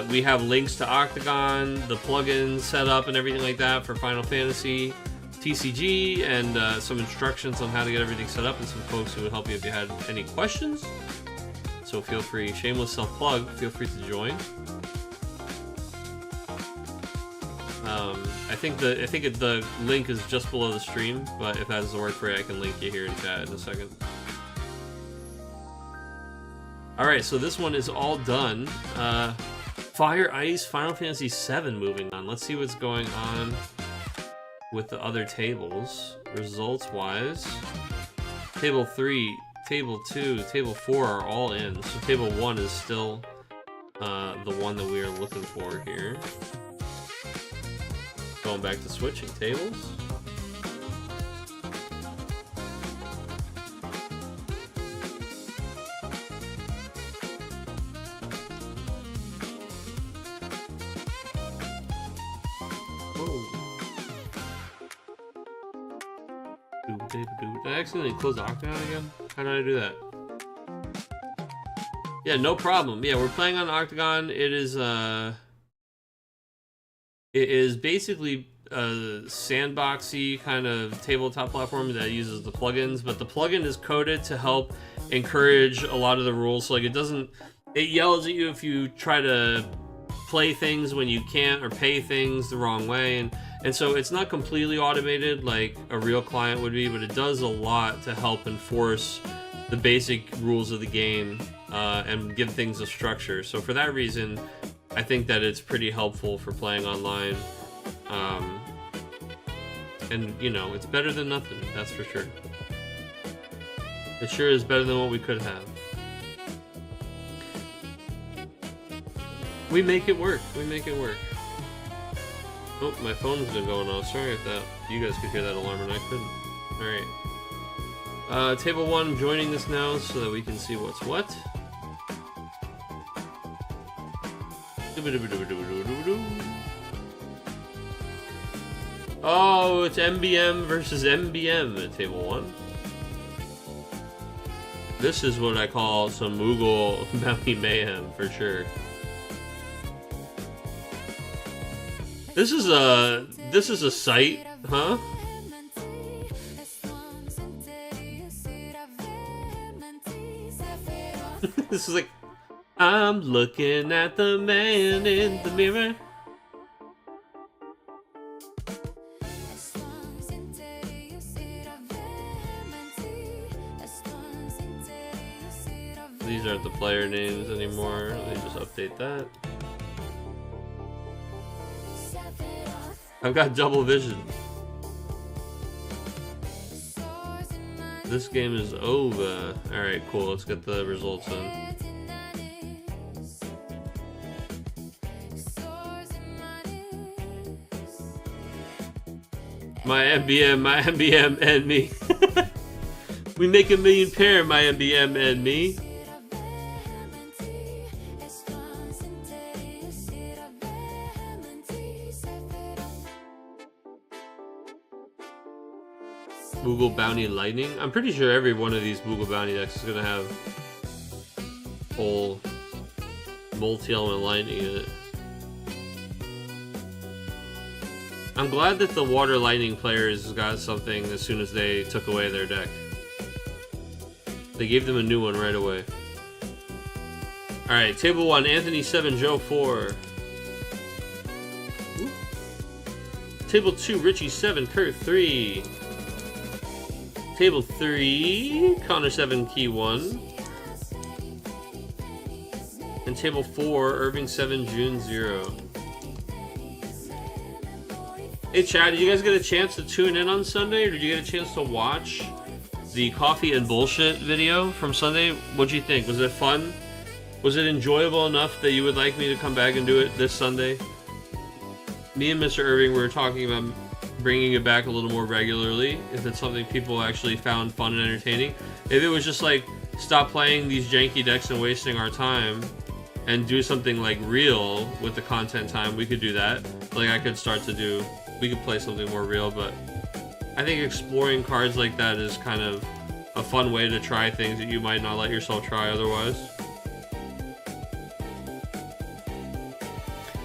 We have links to Octagon, the plugins set up and everything like that for Final Fantasy, TCG, and some instructions on how to get everything set up, and some folks who would help you if you had any questions. So feel free, shameless self-plug, feel free to join. I think the link is just below the stream, but if that doesn't work for you, I can link you here in chat in a second. Alright, so this one is all done. Fire Ice, Final Fantasy VII moving on. Let's see what's going on with the other tables. Results-wise, Table 3, Table 2, Table 4 are all in. So Table 1 is still the one that we are looking for here. Going back to switching tables. Did I accidentally close Octagon again? How did I do that? Yeah, no problem. Yeah, we're playing on Octagon. It is basically a sandboxy kind of tabletop platform that uses the plugins, but the plugin is coded to help encourage a lot of the rules. So like it yells at you if you try to play things when you can't, or pay things the wrong way, and so it's not completely automated like a real client would be, but it does a lot to help enforce the basic rules of the game and give things a structure. So for that reason, I think that it's pretty helpful for playing online. And, you know, it's better than nothing, that's for sure. It sure is better than what we could have. We make it work. We make it work. Oh, my phone's been going off. Sorry if you guys could hear that alarm and I couldn't. Alright. Table 1, I'm joining this now so that we can see what's what. Oh, it's MBM versus MBM at Table 1. This is what I call some Moogle Bounty Mayhem for sure. This is a site, huh? This is like, I'm looking at the man in the mirror. These aren't the player names anymore. Let me just update that. I've got double vision. This game is over. Alright, cool. Let's get the results in. My MBM, and me. We make a million pair, my MBM and me. Moogle Bounty Lightning. I'm pretty sure every one of these Moogle Bounty decks is gonna have whole multi-element lightning in it. I'm glad that the Water Lightning players got something as soon as they took away their deck. They gave them a new one right away. Alright, table 1, Anthony 7, Joe 4. Ooh. Table 2, Richie 7, Kurt 3. Table 3, Connor 7, Key 1. And table 4, Irving 7, June 0. Hey Chad, did you guys get a chance to tune in on Sunday, or did you get a chance to watch the Coffee and Bullshit video from Sunday? What'd you think? Was it fun? Was it enjoyable enough that you would like me to come back and do it this Sunday? Me and Mr. Irving were talking about bringing it back a little more regularly, if it's something people actually found fun and entertaining. If it was just like, stop playing these janky decks and wasting our time, and do something like real with the content time, we could do that. Like I could start to do, we could play something more real, but I think exploring cards like that is kind of a fun way to try things that you might not let yourself try otherwise.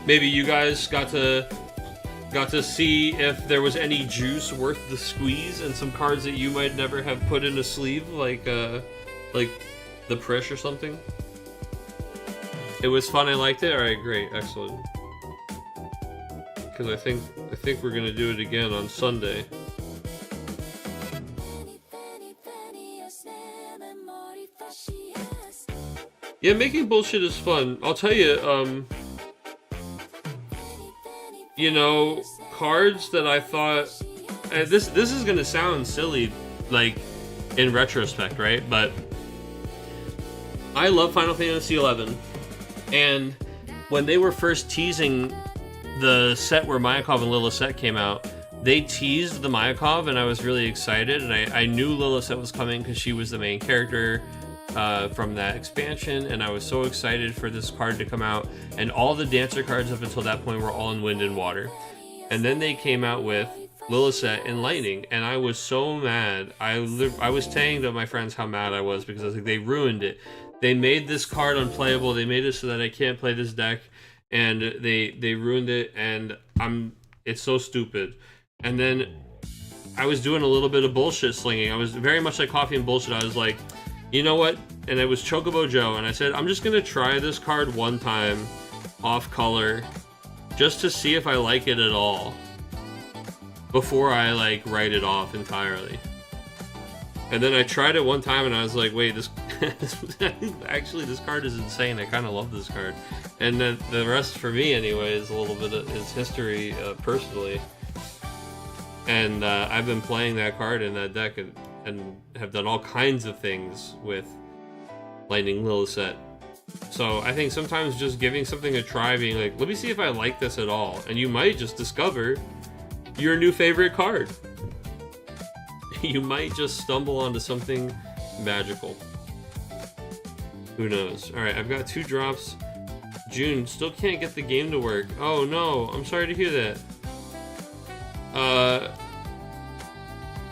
Maybe you guys got to see if there was any juice worth the squeeze, and some cards that you might never have put in a sleeve, like the Prish or something. It was fun. I liked it. All right, great, excellent. Because I think we're gonna do it again on Sunday. Yeah, making bullshit is fun. I'll tell you. You know, cards that I thought, this is gonna sound silly, like in retrospect, right? But I love Final Fantasy XI, and when they were first teasing the set where Mayakov and Lilith came out, they teased the Mayakov, and I was really excited, and I knew Lilith was coming because she was the main character from that expansion, and I was so excited for this card to come out, and all the dancer cards up until that point were all in Wind and Water. And then they came out with Lilith and Lightning, and I was so mad. I was saying to my friends how mad I was, because I was like, they ruined it. They made this card unplayable, they made it so that I can't play this deck, and they ruined it, and it's so stupid. And then I was doing a little bit of bullshit slinging. I was very much like Coffee and Bullshit. I was like, you know what? And it was Chocobo Joe, and I said, I'm just gonna try this card one time, off color, just to see if I like it at all, before I like write it off entirely. And then I tried it one time, and I was like, wait, this actually, this card is insane. I kind of love this card. And then the rest, for me anyway, is a little bit of is history personally. And I've been playing that card in that deck, and have done all kinds of things with Lightning Lilith. So I think sometimes just giving something a try, being like, let me see if I like this at all, and you might just discover your new favorite card. You might just stumble onto something magical. Who knows? Alright, I've got 2 drops. June, still can't get the game to work. Oh no, I'm sorry to hear that.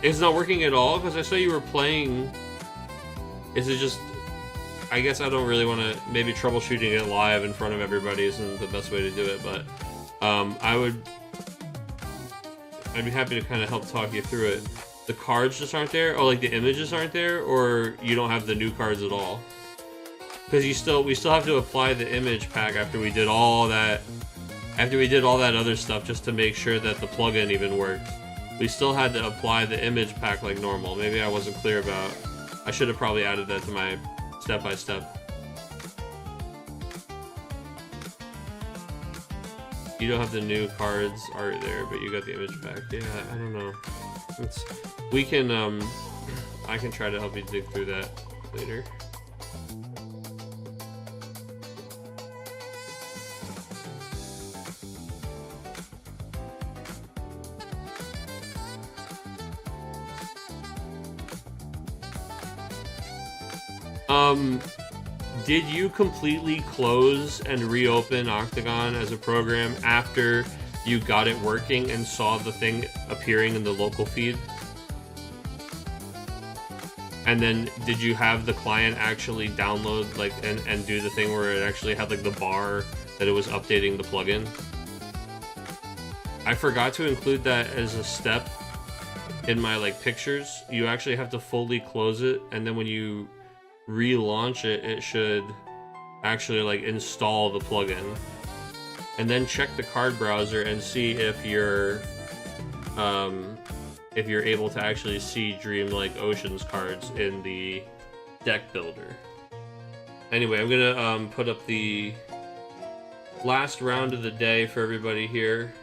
It's not working at all? Because I saw you were playing. Is it just, I guess I don't really want to, maybe troubleshooting it live in front of everybody isn't the best way to do it, but I'd be happy to kind of help talk you through it. The cards just aren't there? Oh, like the images aren't there? Or you don't have the new cards at all? Because we still have to apply the image pack after we did all that other stuff, just to make sure that the plugin even worked. We still had to apply the image pack like normal. Maybe I wasn't clear about. I should have probably added that to my step-by-step. You don't have the new cards art there, but you got the image pack. Yeah, I don't know. We can I can try to help you dig through that later. Did you completely close and reopen Octagon as a program after you got it working and saw the thing appearing in the local feed? And then did you have the client actually download like and do the thing where it actually had like the bar that it was updating the plugin? I forgot to include that as a step in my like pictures. You actually have to fully close it, and then when you relaunch it, it should actually like install the plugin, and then check the card browser and see if you're able to actually see Dreamlike Oceans cards in the deck builder. Anyway, I'm gonna put up the last round of the day for everybody here,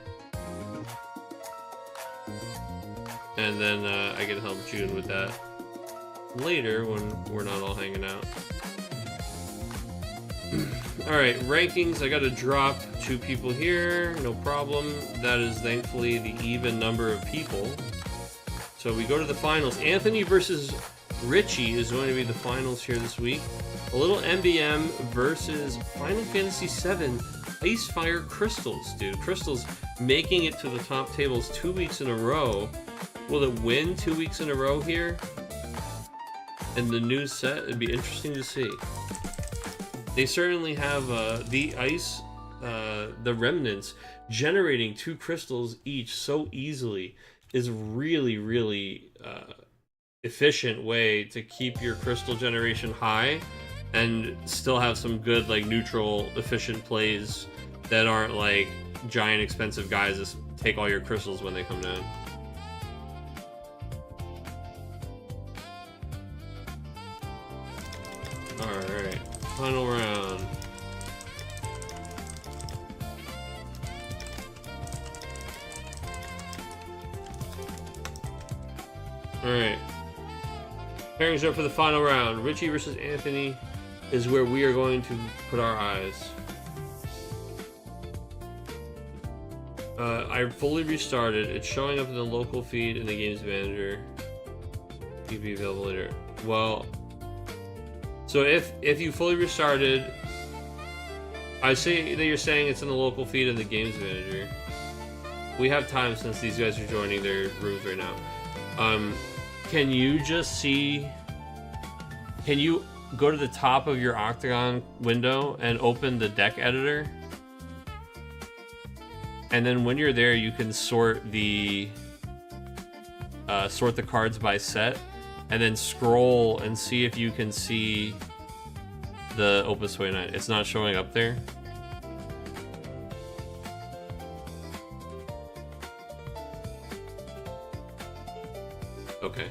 and then I can help June with that later when we're not all hanging out. Alright, rankings. I gotta drop 2 people here, no problem. That is thankfully the even number of people. So we go to the finals. Anthony versus Richie is going to be the finals here this week. A little MBM versus Final Fantasy VII Icefire Crystals, dude. Crystals making it to the top tables 2 weeks in a row. Will it win 2 weeks in a row here? And the new set, it'd be interesting to see. They certainly have the ice, the remnants, generating 2 crystals each so easily is really, really efficient way to keep your crystal generation high and still have some good like neutral efficient plays that aren't like giant expensive guys that take all your crystals when they come down. Alright, final round. Alright. Pairings up for the final round. Richie versus Anthony is where we are going to put our eyes. I fully restarted. It's showing up in the local feed in the games manager. It'll be available later. Well, so if you fully restarted, I see that you're saying it's in the local feed in the games manager. We have time since these guys are joining their rooms right now. Can you just see? Can you go to the top of your Octagon window and open the deck editor? And then when you're there, you can sort the cards by set, and then scroll and see if you can see the Opus 29. It's not showing up there. Okay.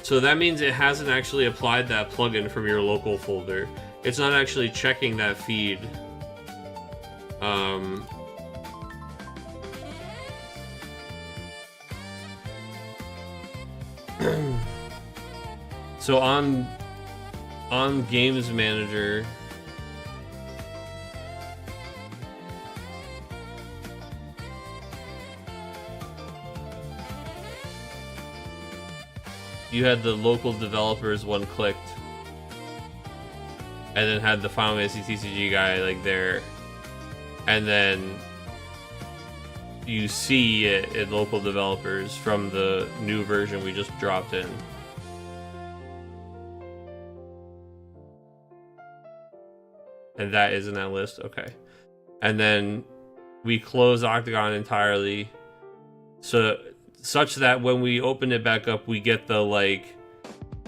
So that means it hasn't actually applied that plugin from your local folder. It's not actually checking that feed. So on Games Manager, you had the local developers one clicked, and then had the Final Fantasy TCG guy like there, and then you see it in local developers from the new version we just dropped in. And that is in that list, okay. And then we close Octagon entirely, so such that when we open it back up, we get the like,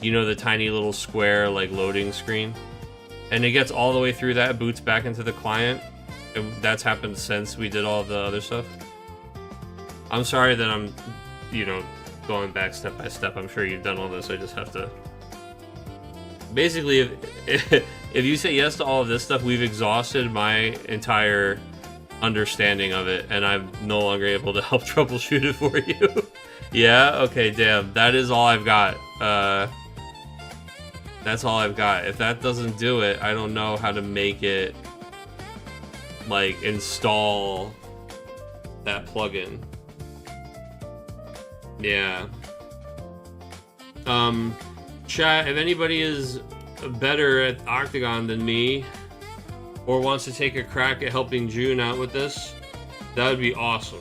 you know, the tiny little square like loading screen, and it gets all the way through that, boots back into the client. And that's happened since we did all the other stuff. I'm sorry that I'm, you know, going back step by step. I'm sure you've done all this. I just have to. Basically, if you say yes to all of this stuff, we've exhausted my entire understanding of it, and I'm no longer able to help troubleshoot it for you. Yeah? Okay, damn. That is all I've got. That's all I've got. If that doesn't do it, I don't know how to make it, like, install that plugin. Yeah. Chat, if anybody is better at Octagon than me, or wants to take a crack at helping June out with this, that would be awesome.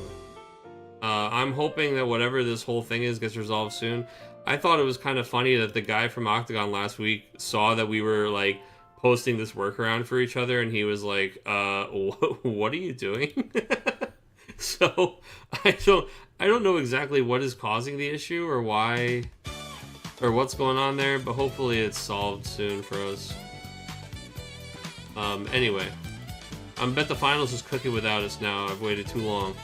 I'm hoping that whatever this whole thing is gets resolved soon. I thought it was kind of funny that the guy from Octagon last week saw that we were, like, posting this workaround for each other, and he was like, what are you doing? So, I don't know exactly what is causing the issue, or why, or what's going on there, but hopefully it's solved soon for us. Anyway. I bet the finals is cooking without us now. I've waited too long.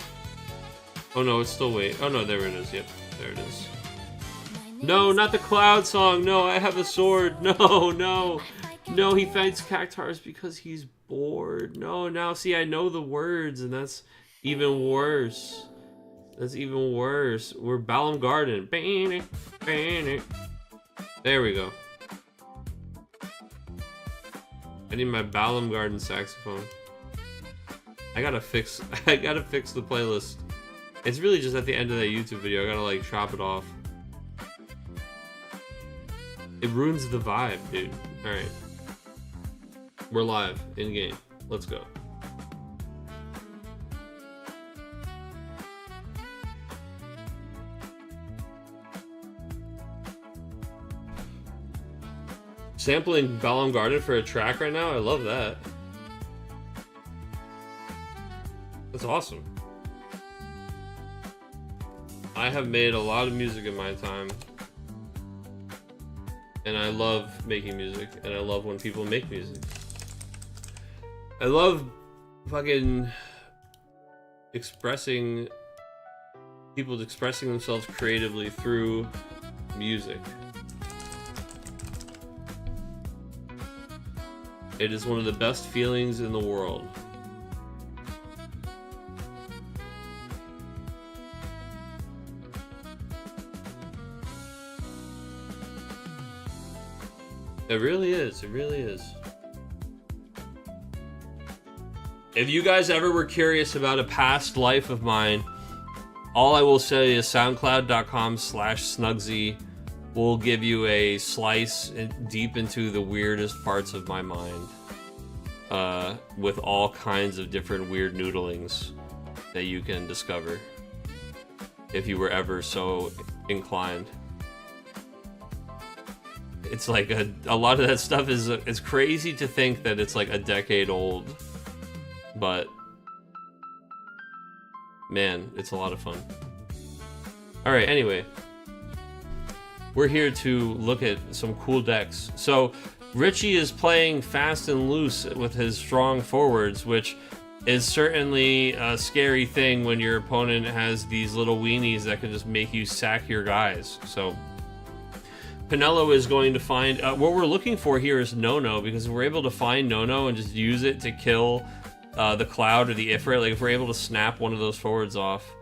Oh no, it's still wait. Oh no, there it is. Yep, there it is. No, not the Cloud song. No, I have a sword. No, no. No, he fights cactars because he's bored. No, now see, I know the words, and that's even worse. That's even worse. We're Balam Garden. There we go. I need my Balam Garden saxophone. I gotta fix the playlist. It's really just at the end of that YouTube video. I gotta, like, chop it off. It ruins the vibe, dude. Alright. We're live, in-game. Let's go. Sampling Balam Garden for a track right now? I love that. That's awesome. I have made a lot of music in my time. And I love making music. And I love when people make music. I love fucking people expressing themselves creatively through music. It is one of the best feelings in the world. It really is. It really is. If you guys ever were curious about a past life of mine, all I will say is soundcloud.com/Snugsy will give you a slice deep into the weirdest parts of my mind, with all kinds of different weird noodlings that you can discover if you were ever so inclined. It's like a lot of that stuff is, it's crazy to think that it's like a decade old, but man, it's a lot of fun. All right, anyway, we're here to look at some cool decks. So Richie is playing fast and loose with his strong forwards, which is certainly a scary thing when your opponent has these little weenies that can just make you sack your guys. So Pinello is going to find, what we're looking for here is No-No, because if we're able to find No-No and just use it to kill the Cloud or the Ifrit, like if we're able to snap one of those forwards off,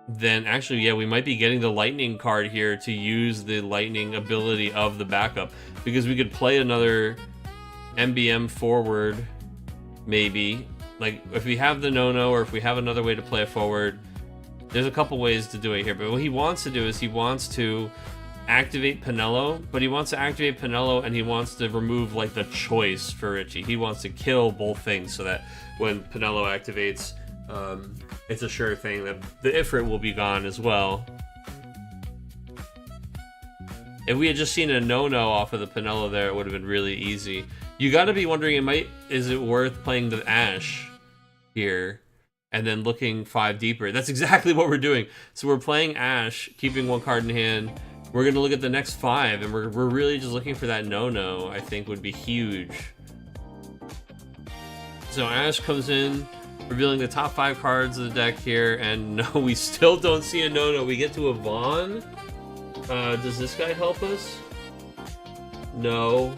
then actually, yeah, we might be getting the Lightning card here to use the Lightning ability of the backup, because we could play another MBM forward, maybe. Like, if we have the No-No, or if we have another way to play a forward, there's a couple ways to do it here, but what he wants to do is he wants to activate Pinello, but he wants to activate Pinello and he wants to remove, like, the choice for Richie. He wants to kill both things so that when Pinello activates, it's a sure thing that the Ifrit will be gone as well. If we had just seen a No-No off of the Pinello there, it would have been really easy. You gotta be wondering, is it worth playing the Ash here and then looking 5 deeper? That's exactly what we're doing. So we're playing Ash, keeping 1 card in hand. We're gonna look at the next 5, and we're really just looking for that No-No, I think would be huge. So Ash comes in, revealing the top 5 cards of the deck here, and no, we still don't see a No-No. We get to a Vaughn. Does this guy help us? No.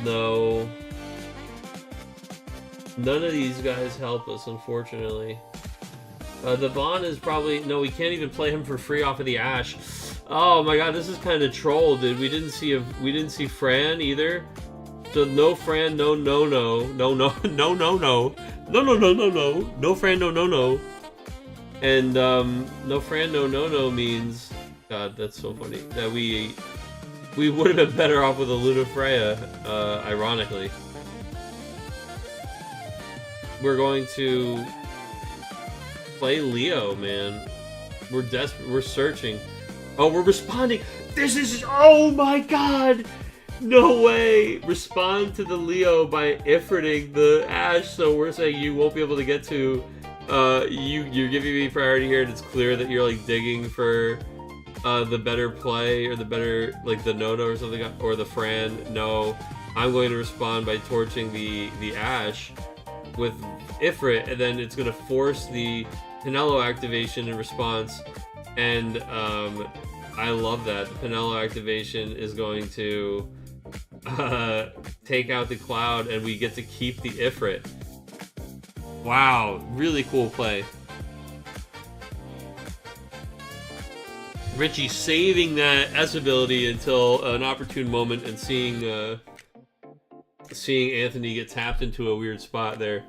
No. None of these guys help us, unfortunately. The Vaughn is probably... No, we can't even play him for free off of the Ash. Oh my god, this is kind of troll, dude. We didn't see Fran either. So no Fran, no no no no no no no no no no no no no no Fran, no no no. And no Fran, no no no means, God, that's so funny that we would have been better off with a Luna Freya. Ironically, we're going to play Leo, man. We're desperate. We're searching. Oh, we're responding. This is, oh my god! No way! Respond to the Leo by Ifriting the Ash, so we're saying you won't be able to get to, you're giving me priority here, and it's clear that you're, like, digging for, the better play, or the better, like, the Nono or something, or the Fran. No, I'm going to respond by torching the Ash with Ifrit, and then it's going to force the Pinello activation in response, and, I love that. The Pinello activation is going to take out the Cloud, and we get to keep the Ifrit. Wow, really cool play. Richie saving that S ability until an opportune moment, and seeing Anthony get tapped into a weird spot there.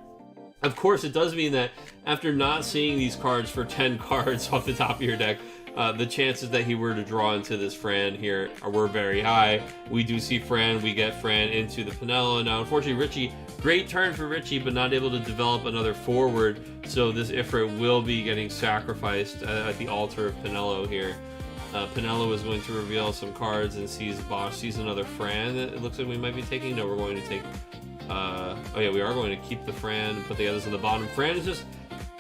Of course, it does mean that after not seeing these cards for 10 cards off the top of your deck, the chances that he were to draw into this Fran here were very high. We do see Fran, we get Fran into the Pinello. Now, unfortunately, Richie, great turn for Richie, but not able to develop another forward, so this Ifrit will be getting sacrificed at the altar of Pinello here. Pinello is going to reveal some cards and sees another Fran that it looks like we might be taking. No, we're going to take, oh yeah, we are going to keep the Fran and put the others on the bottom. Fran is just,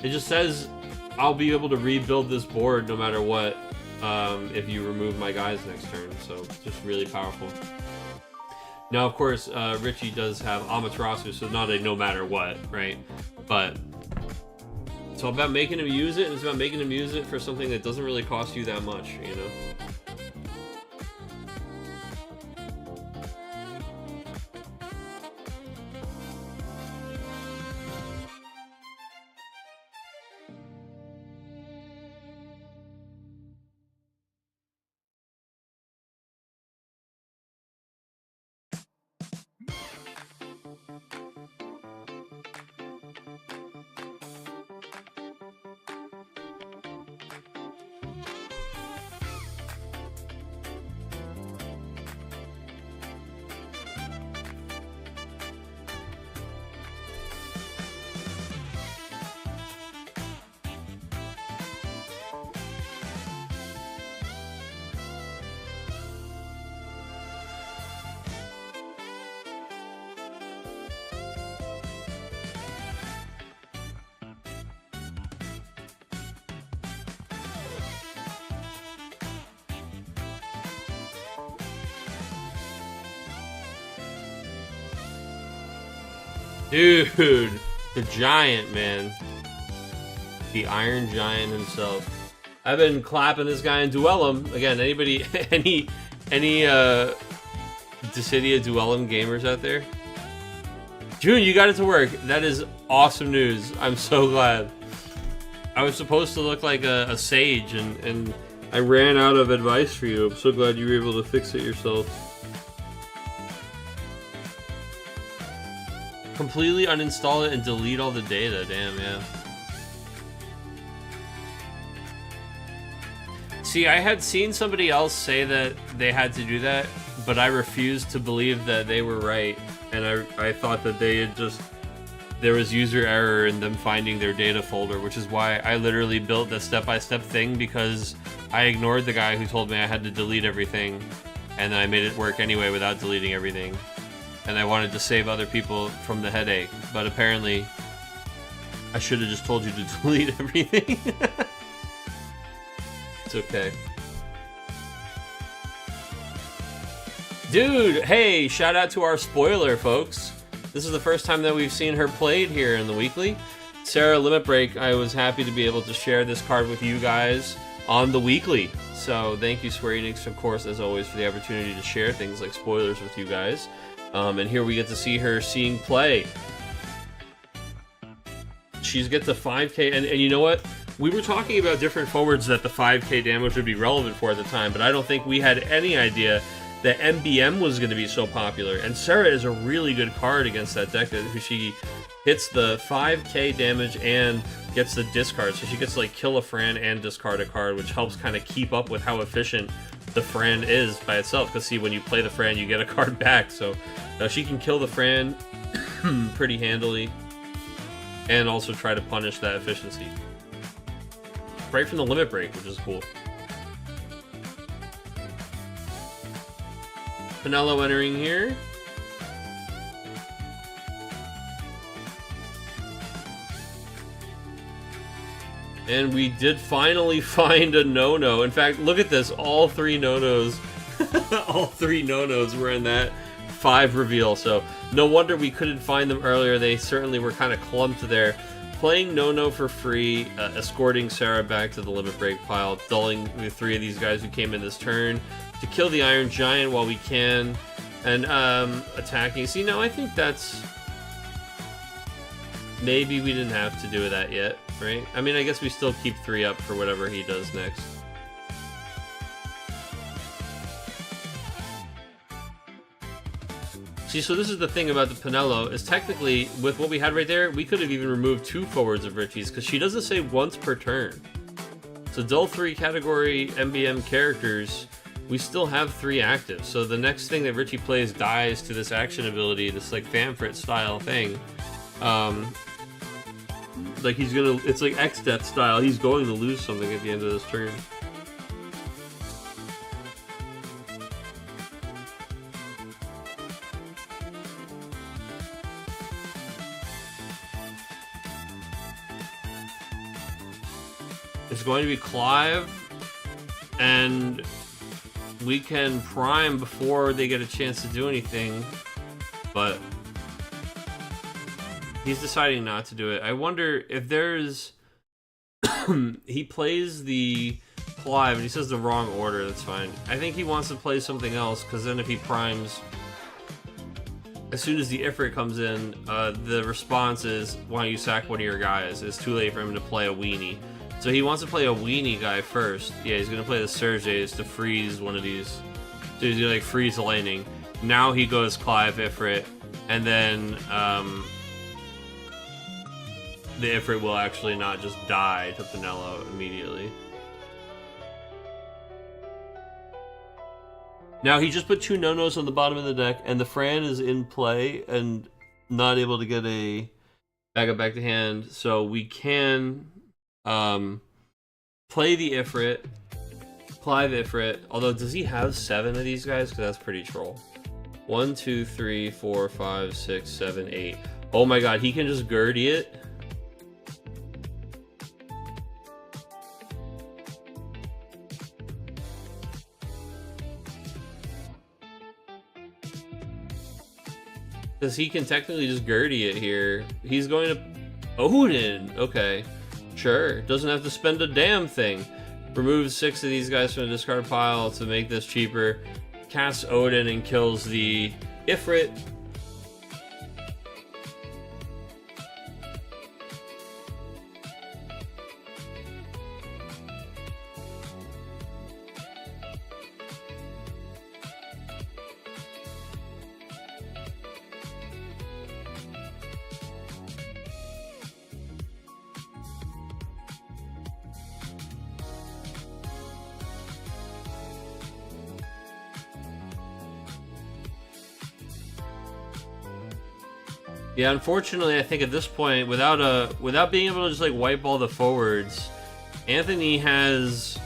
it just says, I'll be able to rebuild this board no matter what, if you remove my guys next turn. So just really powerful. Now, of course, Richie does have Amaterasu, so not a no matter what, right? But it's all about making him use it, and it's about making him use it for something that doesn't really cost you that much, you know? Dude, the Giant, man. The Iron Giant himself. I've been clapping this guy in Duellum. Again, anybody, any Dissidia Duellum gamers out there? June, you got it to work. That is awesome news. I'm so glad. I was supposed to look like a sage, and I ran out of advice for you. I'm so glad you were able to fix it yourself. Completely uninstall it and delete all the data. Damn, yeah. See, I had seen somebody else say that they had to do that, but I refused to believe that they were right. And I thought that they had just, there was user error in them finding their data folder, which is why I literally built the step-by-step thing, because I ignored the guy who told me I had to delete everything, and then I made it work anyway without deleting everything. And I wanted to save other people from the headache, but apparently I should have just told you to delete everything. It's okay. Dude, hey, shout out to our spoiler, folks. This is the first time that we've seen her played here in the weekly. Sarah Limit Break, I was happy to be able to share this card with you guys on the weekly. So thank you, Square Enix, of course, as always, for the opportunity to share things like spoilers with you guys. And here we get to see her seeing play. She's get to 5K, and you know what? we were talking about different forwards that the 5k damage would be relevant for at the time, but I don't think we had any idea that MBM was going to be so popular. And Sarah is a really good card against that deck. She hits the 5k damage and gets the discard, so she gets to like kill a Fran and discard a card, which helps kind of keep up with how efficient the Fran is by itself. Because see, when you play the Fran, you get a card back, so she can kill the Fran pretty handily, and also try to punish that efficiency right from the limit break, which is cool. Pinello entering here. And we did finally find a no-no. In fact, look at this. All three no-nos. All three no-nos were in that 5 reveal. So no wonder we couldn't find them earlier. They certainly were kind of clumped there. Playing no-no for free, escorting Sarah back to the limit break pile, dulling the 3 of these guys who came in this turn to kill the Iron Giant while we can, and attacking. See, now I think that's... Maybe we didn't have to do that yet, right? I mean, I guess we still keep 3 up for whatever he does next. See, so this is the thing about the Pinello, is technically, with what we had right there, we could have even removed 2 forwards of Richie's, because she doesn't say once per turn. So dull 3 category MBM characters, we still have 3 active. So the next thing that Richie plays dies to this action ability, this like Famfrit style thing. Like he's gonna, it's like X-Death style, he's going to lose something at the end of this turn. It's going to be Clive, and we can prime before they get a chance to do anything, but he's deciding not to do it. I wonder if there's... he plays the Clive, and he says the wrong order, that's fine. I think he wants to play something else, because then if he primes, as soon as the Ifrit comes in, the response is, why don't you sack one of your guys? It's too late for him to play a weenie. So he wants to play a weenie guy first. Yeah, he's going to play the Serges to freeze one of these. So he's going to like freeze lightning. Now he goes Clive Ifrit, and then the Ifrit will actually not just die to Pinello immediately. Now he just put 2 no-nos on the bottom of the deck, and the Fran is in play and not able to get a backup back to hand, so we can play the Ifrit, Clive Ifrit. Although, does he have 7 of these guys? Because that's pretty troll. 1, 2, 3, 4, 5, 6, 7, 8. Oh my god, he can just Gertie it. Because he can technically just Gertie it here. He's going to Odin. Okay. Sure. Doesn't have to spend a damn thing. Removes 6 of these guys from the discard pile to make this cheaper. Casts Odin and kills the Ifrit. Yeah, unfortunately, I think at this point, without being able to just like wipe all the forwards, Anthony has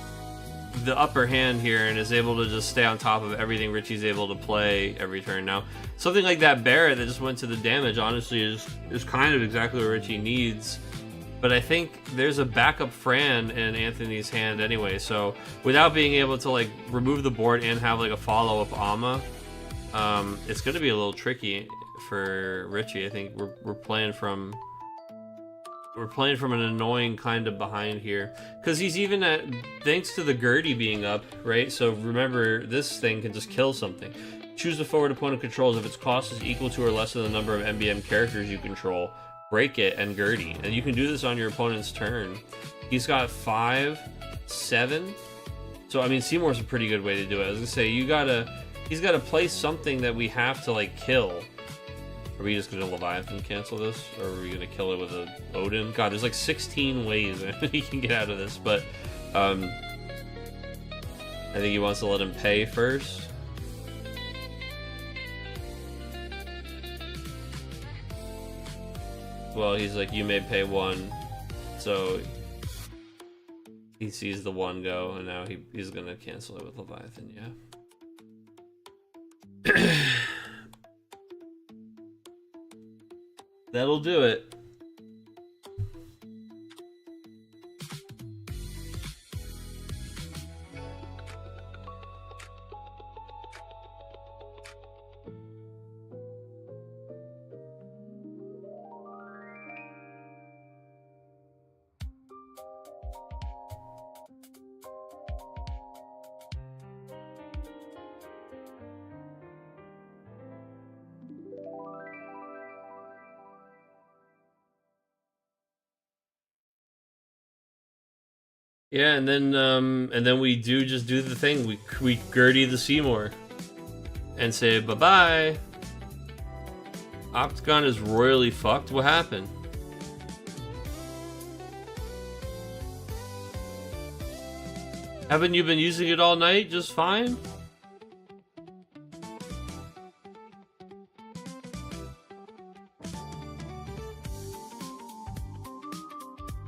the upper hand here and is able to just stay on top of everything Richie's able to play every turn. Now, something like that Barrett that just went to the damage, honestly, is kind of exactly what Richie needs. But I think there's a backup Fran in Anthony's hand anyway, so without being able to like remove the board and have like a follow-up Amma, it's going to be a little tricky for Richie. I think we're playing from an annoying kind of behind here, because he's even at, thanks to the Gertie being up, right? So remember, this thing can just kill something. Choose the forward opponent controls if its cost is equal to or less than the number of MBM characters you control. break it and Gertie, and you can do this on your opponent's turn. He's got 5, 7. So I mean, Seymour's a pretty good way to do it. I was gonna say he's gotta play something that we have to like kill. Are we just gonna Leviathan cancel this, or are we gonna kill it with a Odin? God, there's like 16 ways he can get out of this, but I think he wants to let him pay first. Well, he's like, you may pay 1, so he sees the 1 go, and now he's gonna cancel it with Leviathan, yeah. That'll do it. Yeah, and then we just do the thing. We Gertie the Seymour and say bye-bye. Opticon is royally fucked. What happened? Haven't you been using it all night just fine?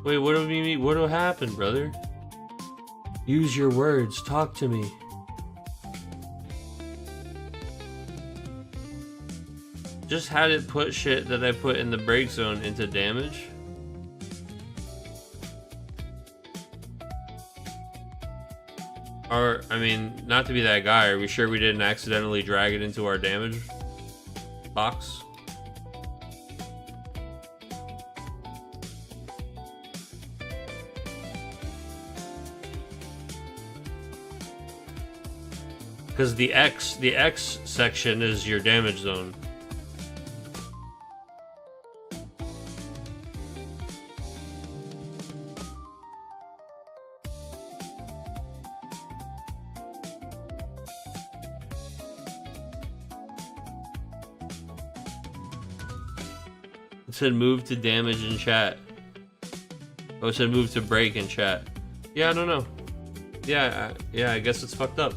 Wait, what do you mean? What happened, brother? Use your words. Talk to me. Just had it put shit that I put in the break zone into damage. Or, I mean, not to be that guy, are we sure we didn't accidentally drag it into our damage box? Because the X section is your damage zone. It said move to damage in chat. Oh, it said move to break in chat. Yeah, I don't know. Yeah, I guess it's fucked up.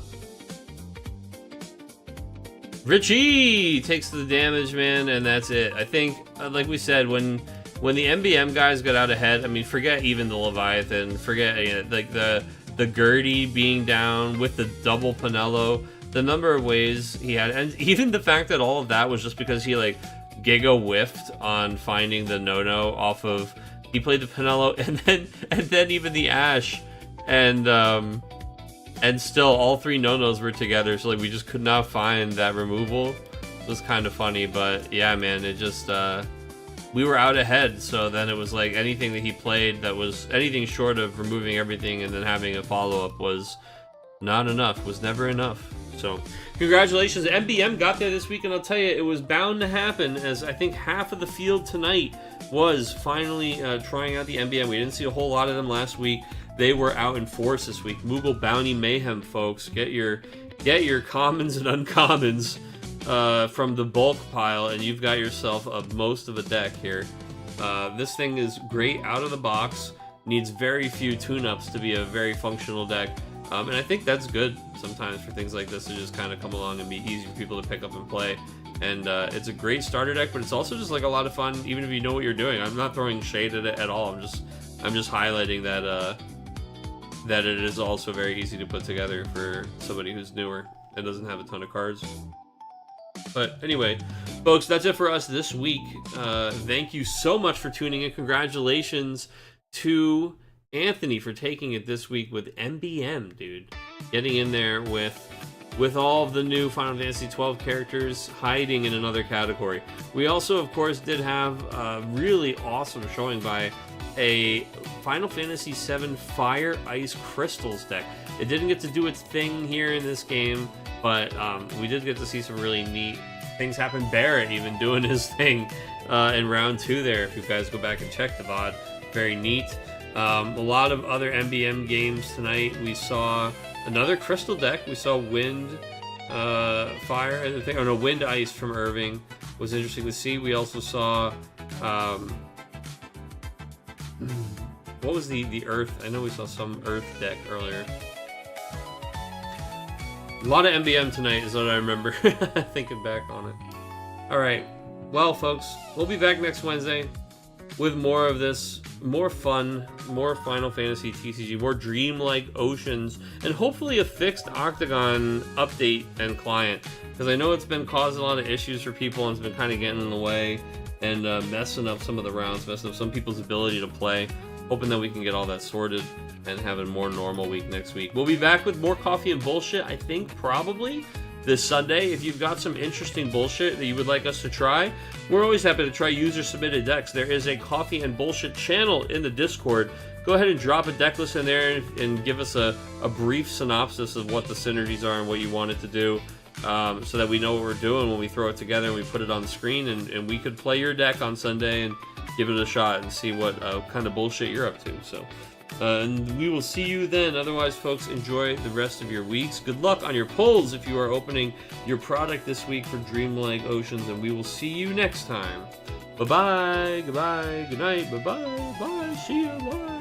Richie takes the damage, man, and that's it. I think, like we said, when the MBM guys got out ahead, I mean, forget even the Leviathan, forget like the Gertie being down with the double Pinello, the number of ways he had, and even the fact that all of that was just because he like Giga whiffed on finding the no-no off of, he played the Pinello and then even the Ash, and still all 3 no-nos were together, so like we just could not find that removal. It was kind of funny, but yeah, man, it just we were out ahead, so then it was like anything that he played that was anything short of removing everything and then having a follow-up was not enough, was never enough. So congratulations, MBM got there this week, and I'll tell you, it was bound to happen, as I think half of the field tonight was finally trying out the MBM. We didn't see a whole lot of them last week. They were out in force this week. Moogle Bounty Mayhem, folks. Get your commons and uncommons from the bulk pile, and you've got yourself most of a deck here. This thing is great out of the box. Needs very few tune-ups to be a very functional deck. And I think that's good sometimes for things like this to just kind of come along and be easy for people to pick up and play. And it's a great starter deck, but it's also just like a lot of fun, even if you know what you're doing. I'm not throwing shade at it at all. I'm just highlighting that it is also very easy to put together for somebody who's newer and doesn't have a ton of cards. But anyway, folks, that's it for us this week. Thank you so much for tuning in. Congratulations to Anthony for taking it this week with MBM, dude. Getting in there with all of the new Final Fantasy XII characters hiding in another category. We also, of course, did have a really awesome showing by a Final Fantasy VII Fire Ice Crystals deck. It didn't get to do its thing here in this game, but we did get to see some really neat Things Happen Barrett even doing his thing in round 2 there. If you guys go back and check the VOD, very neat. A lot of other MBM games tonight. We saw another Crystal deck. We saw Wind, Fire, I think. Oh no, Wind Ice from Irving was interesting to see. We also saw what was the Earth? I know we saw some Earth deck earlier. A lot of MBM tonight is what I remember thinking back on it. Alright, well folks, we'll be back next Wednesday with more of this, more fun, more Final Fantasy TCG, more Dreamlike Oceans, and hopefully a fixed Octagon update and client. Because I know it's been causing a lot of issues for people and it's been kind of getting in the way and messing up some of the rounds, messing up some people's ability to play. Hoping that we can get all that sorted and have a more normal week next week. We'll be back with more coffee and bullshit, I think, probably this Sunday. If you've got some interesting bullshit that you would like us to try, we're always happy to try user-submitted decks. There is a coffee and bullshit channel in the Discord. Go ahead and drop a deck list in there and give us a brief synopsis of what the synergies are and what you want it to do, so that we know what we're doing when we throw it together and we put it on the screen, and we could play your deck on Sunday and give it a shot and see what kind of bullshit you're up to. So, and we will see you then. Otherwise, folks, enjoy the rest of your weeks. Good luck on your pulls if you are opening your product this week for Dreamlike Oceans, and we will see you next time. Bye-bye, goodbye, good night, bye-bye, bye, see ya, bye.